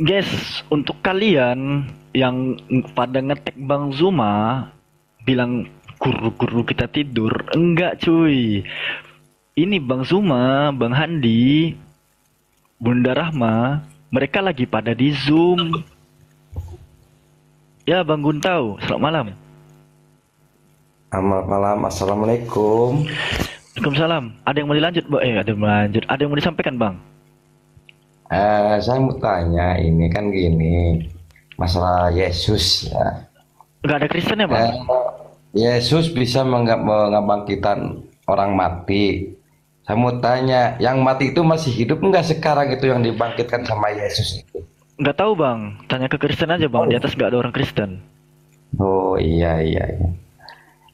Guys, untuk kalian yang pada ngetek Bang Zuma bilang guru-guru kita tidur, enggak cuy. Ini Bang Zuma, Bang Handi, Bunda Rahma, mereka lagi pada di Zoom. Ya Bang Guntau, selamat malam. Selamat malam, assalamualaikum. Waalaikumsalam. Ada yang mau dilanjut, Bang? Ada yang mau lanjut. Ada yang mau disampaikan, Bang? Saya mau tanya, ini kan gini, masalah Yesus ya. Nggak ada Kristen ya, Bang? Yesus bisa membangkitkan orang mati. Saya mau tanya, yang mati itu masih hidup nggak sekarang itu yang dibangkitkan sama Yesus itu? Nggak tahu, Bang. Tanya ke Kristen aja, Bang. Di atas nggak ada orang Kristen. Oh iya.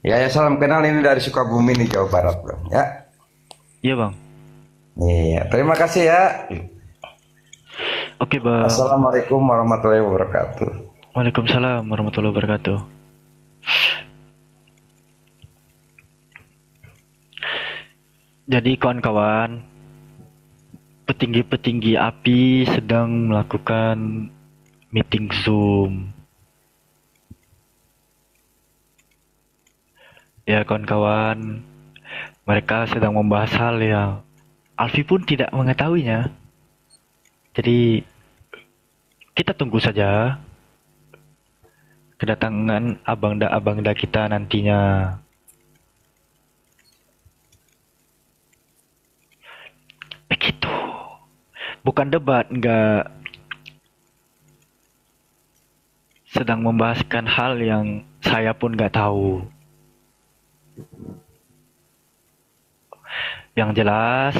Ya, salam kenal, ini dari Sukabumi nih, Jawa Barat, Bro. Ya. Iya, Bang. Iya, terima kasih ya. Oke, Bang. Assalamualaikum warahmatullahi wabarakatuh. Waalaikumsalam warahmatullahi wabarakatuh. Jadi kawan-kawan, petinggi-petinggi API sedang melakukan meeting Zoom. Ya kawan-kawan, mereka sedang membahas hal yang Alfi pun tidak mengetahuinya. Jadi kita tunggu saja kedatangan abangda kita nantinya. Begitu. Bukan debat, enggak. Sedang membahaskan hal yang saya pun nggak tahu. Yang jelas,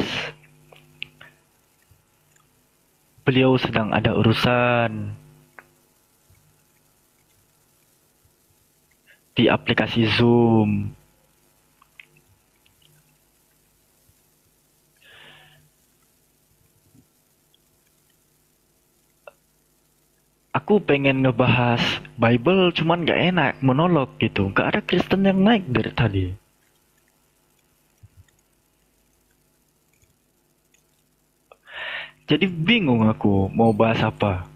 beliau sedang ada urusan di aplikasi Zoom. Aku pengen ngebahas Bible, cuman gak enak monolog gitu. Gak ada Kristen yang naik dari tadi. Jadi bingung aku mau bahas apa.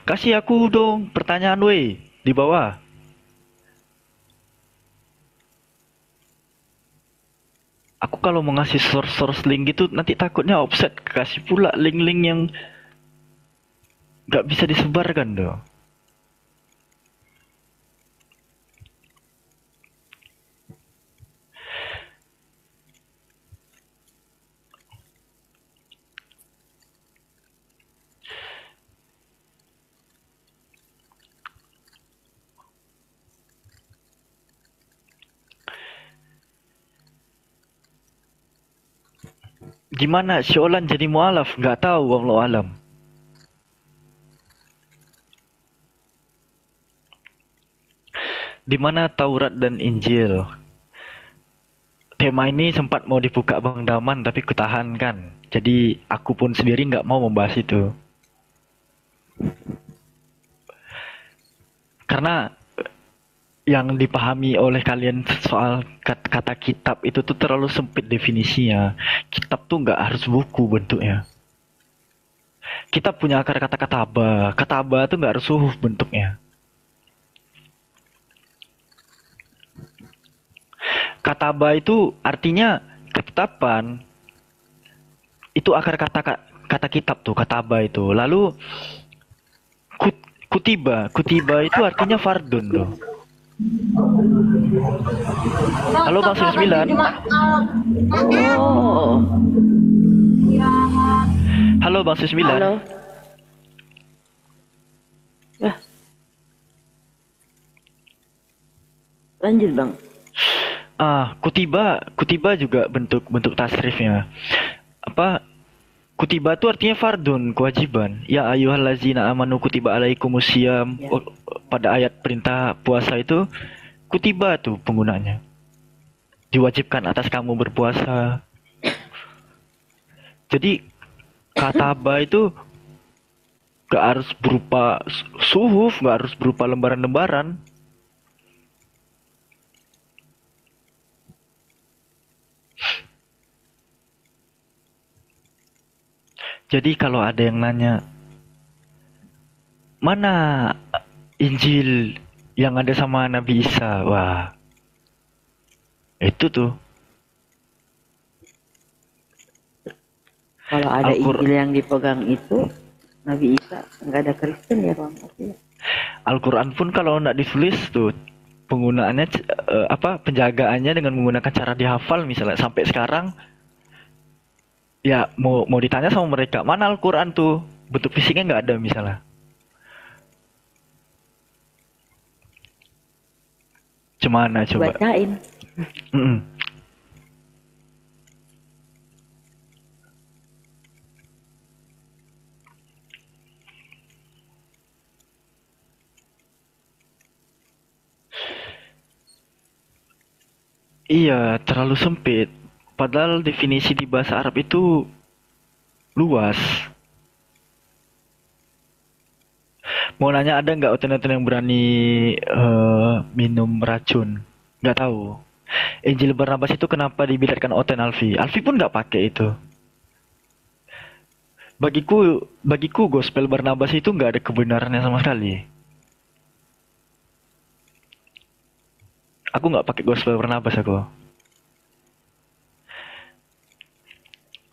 Kasih aku dong pertanyaan weh di bawah. Aku kalau mau ngasih source link gitu nanti takutnya offset, kasih pula link-link yang gak bisa disebarkan dong. Gimana si Olan jadi mualaf? Gak tahu, wallahu alam. Di mana Taurat dan Injil? Tema ini sempat mau dibuka Bang Daman tapi kutahankan. Jadi aku pun sendiri nggak mau membahas itu. Karena yang dipahami oleh kalian soal kata kitab itu tuh terlalu sempit definisinya. Kitab tuh nggak harus buku bentuknya. Kitab punya akar kata kataba. Kataba tuh nggak harus suhuf bentuknya. Kataba itu artinya ketetapan. Itu akar kata kitab tuh, kataba itu. Lalu kutiba itu artinya fardun tuh. Halo Bang 99. Oh. Halo Bang 99. Halo. Ya. Lanjut Bang. Kutiba juga bentuk tasrifnya. Apa? Kutiba itu artinya fardun, kewajiban. Ya ayyuhallazina amanu kutiba alaikumusiyam. Ya. Pada ayat perintah puasa itu kutiba tuh penggunanya. Diwajibkan atas kamu berpuasa. Jadi kataba itu gak harus berupa suhuf, gak harus berupa lembaran-lembaran. Jadi kalau ada yang nanya, mana Injil yang ada sama Nabi Isa? Wah, itu tuh. Kalau ada Injil yang dipegang itu, Nabi Isa, nggak ada Kristen ya Bang? Al-Quran pun kalau nggak ditulis tuh, penggunaannya, penjagaannya dengan menggunakan cara dihafal misalnya. Sampai sekarang, ya mau ditanya sama mereka, mana Al-Quran tuh? Bentuk fisiknya nggak ada misalnya. Cemana coba? Bacain. Iya, terlalu sempit. Padahal definisi di bahasa Arab itu luas. Mau nanya ada nggak oten-oten yang berani minum racun? Nggak tahu. Injil Barnabas itu kenapa dibidatkan oten Alfi? Alfi pun nggak pakai itu. Bagiku gospel Barnabas itu nggak ada kebenarannya sama sekali. Aku nggak pakai gospel Barnabas aku.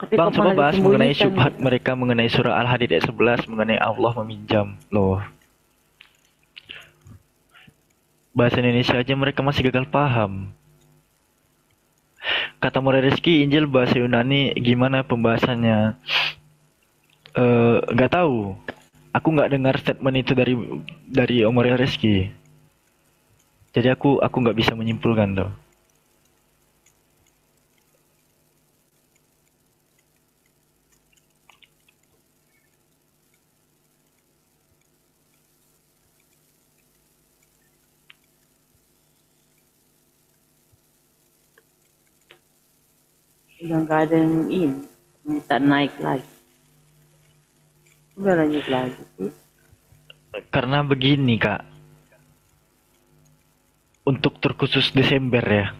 Tapi Bang, kok coba malah bahas mengenai disembunyikan syubhat gitu? mereka mengenai surah Al-Hadid ayat 11 mengenai Allah meminjam. Loh, bahasa Indonesia aja mereka masih gagal paham. Kata Murai Rizky, Injil bahasa Yunani gimana pembahasannya? Nggak tahu. Aku nggak dengar statement itu dari Om Murai Rizky. Jadi aku nggak bisa menyimpulkan tuh. Udah nggak ada yang ini, minta naik lagi. Udah lanjut lagi sih. Karena begini Kak, untuk terkhusus Desember ya,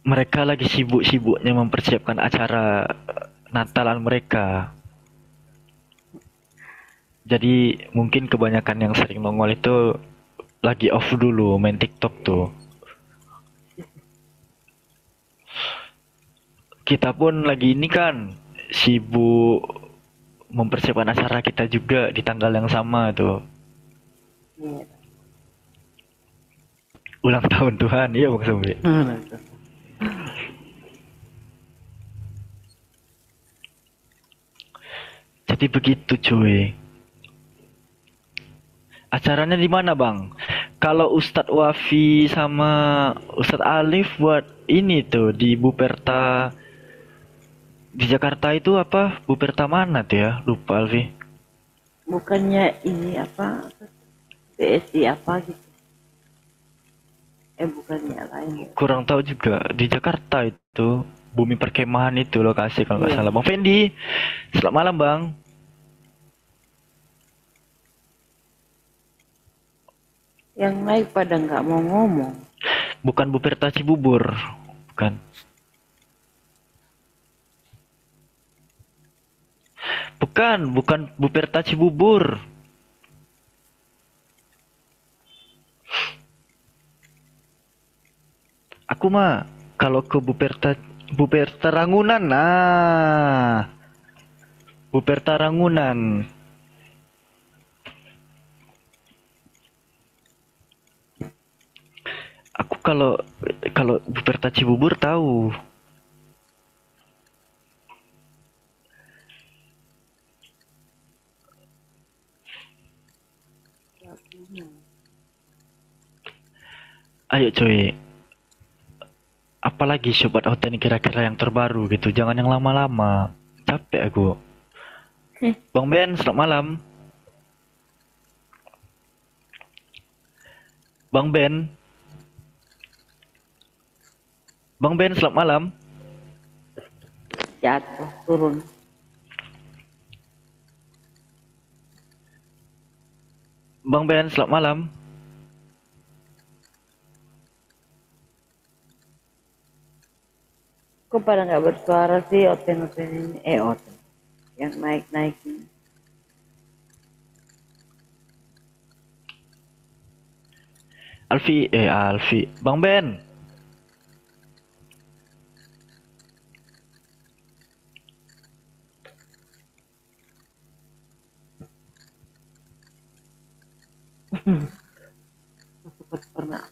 mereka lagi sibuk-sibuknya mempersiapkan acara Natalan mereka. Jadi mungkin kebanyakan yang sering nongol itu lagi off dulu main TikTok tuh. Kita pun lagi ini kan sibuk mempersiapkan acara kita juga di tanggal yang sama tuh. Iya. Ulang tahun Tuhan, iya Bang Sombi. Jadi begitu cuy. Acaranya di mana Bang? Kalau Ustadz Wafi sama Ustadz Alif buat ini tuh di Buperta di Jakarta itu apa? Buperta mana tuh ya? Lupa Alfi. Bukannya ini apa? BSI apa gitu? Bukannya lain. Kurang tahu juga. Di Jakarta itu Bumi Perkemahan itu lokasi kalau nggak salah. Bang Fendi, selamat malam Bang. Yang naik pada nggak mau ngomong. Bukan Buperta Cibubur, bukan. Bukan Buperta Cibubur. Aku mah kalau ke Buperta Rangunan, nah. Buperta Rangunan. Aku kalau Buperta Cibubur tahu. Ayo cuy. Apalagi sobat Oten kira-kira yang terbaru gitu. Jangan yang lama-lama. Capek aku. Bang Ben, selamat malam. Bang Ben. Bang Ben, selamat malam. Jatuh, turun. Bang Ben, selamat malam. Kok pada nggak bersuara sih Oten-Oten ini? Oten. Yang naik-naik ini. Alfi. Bang Ben. Pernah.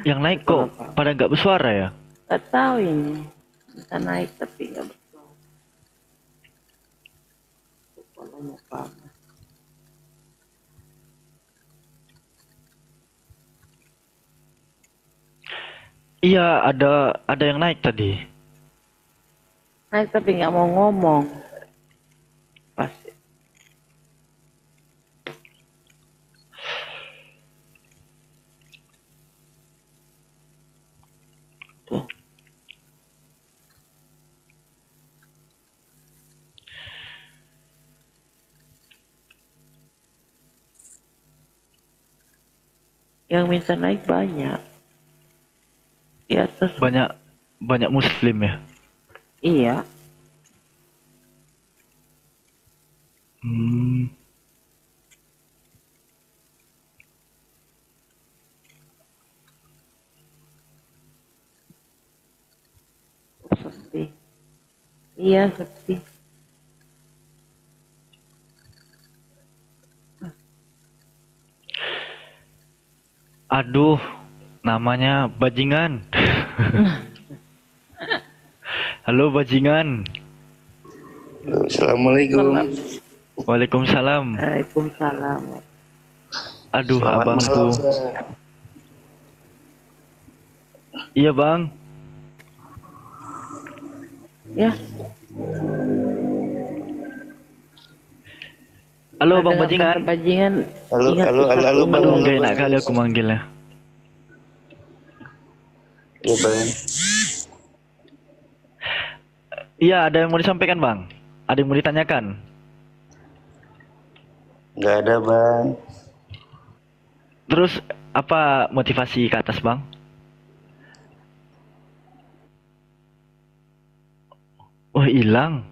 Yang naik kok pada nggak bersuara ya? Gak tahu ini. Bisa naik tapi nggak bersuara. Kepalanya panas. Iya, ada yang naik tadi. Naik tapi nggak mau ngomong. Pasti. Yang minta naik banyak. Di atas. Banyak muslim ya? Iya. Sepi. Iya, sepi. Aduh, namanya bajingan. Halo bajingan. Assalamualaikum. Waalaikumsalam. Waalaikumsalam. Aduh, Selamat abangku. malam. Iya bang. Ya. Halo bang bajingan. Bajingan. Halo, ingat halo, Ustaz halo, Umar. Aduh, gak enak kali aku manggilnya. Ya bang. Iya, ada yang mau disampaikan bang? Ada yang mau ditanyakan? Nggak ada bang. Terus apa motivasi ke atas bang? Wah hilang.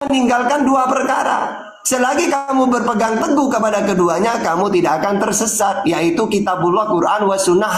Meninggalkan dua perkara. Selagi kamu berpegang teguh kepada keduanya, kamu tidak akan tersesat, yaitu kitabullah, Quran, wa sunnah.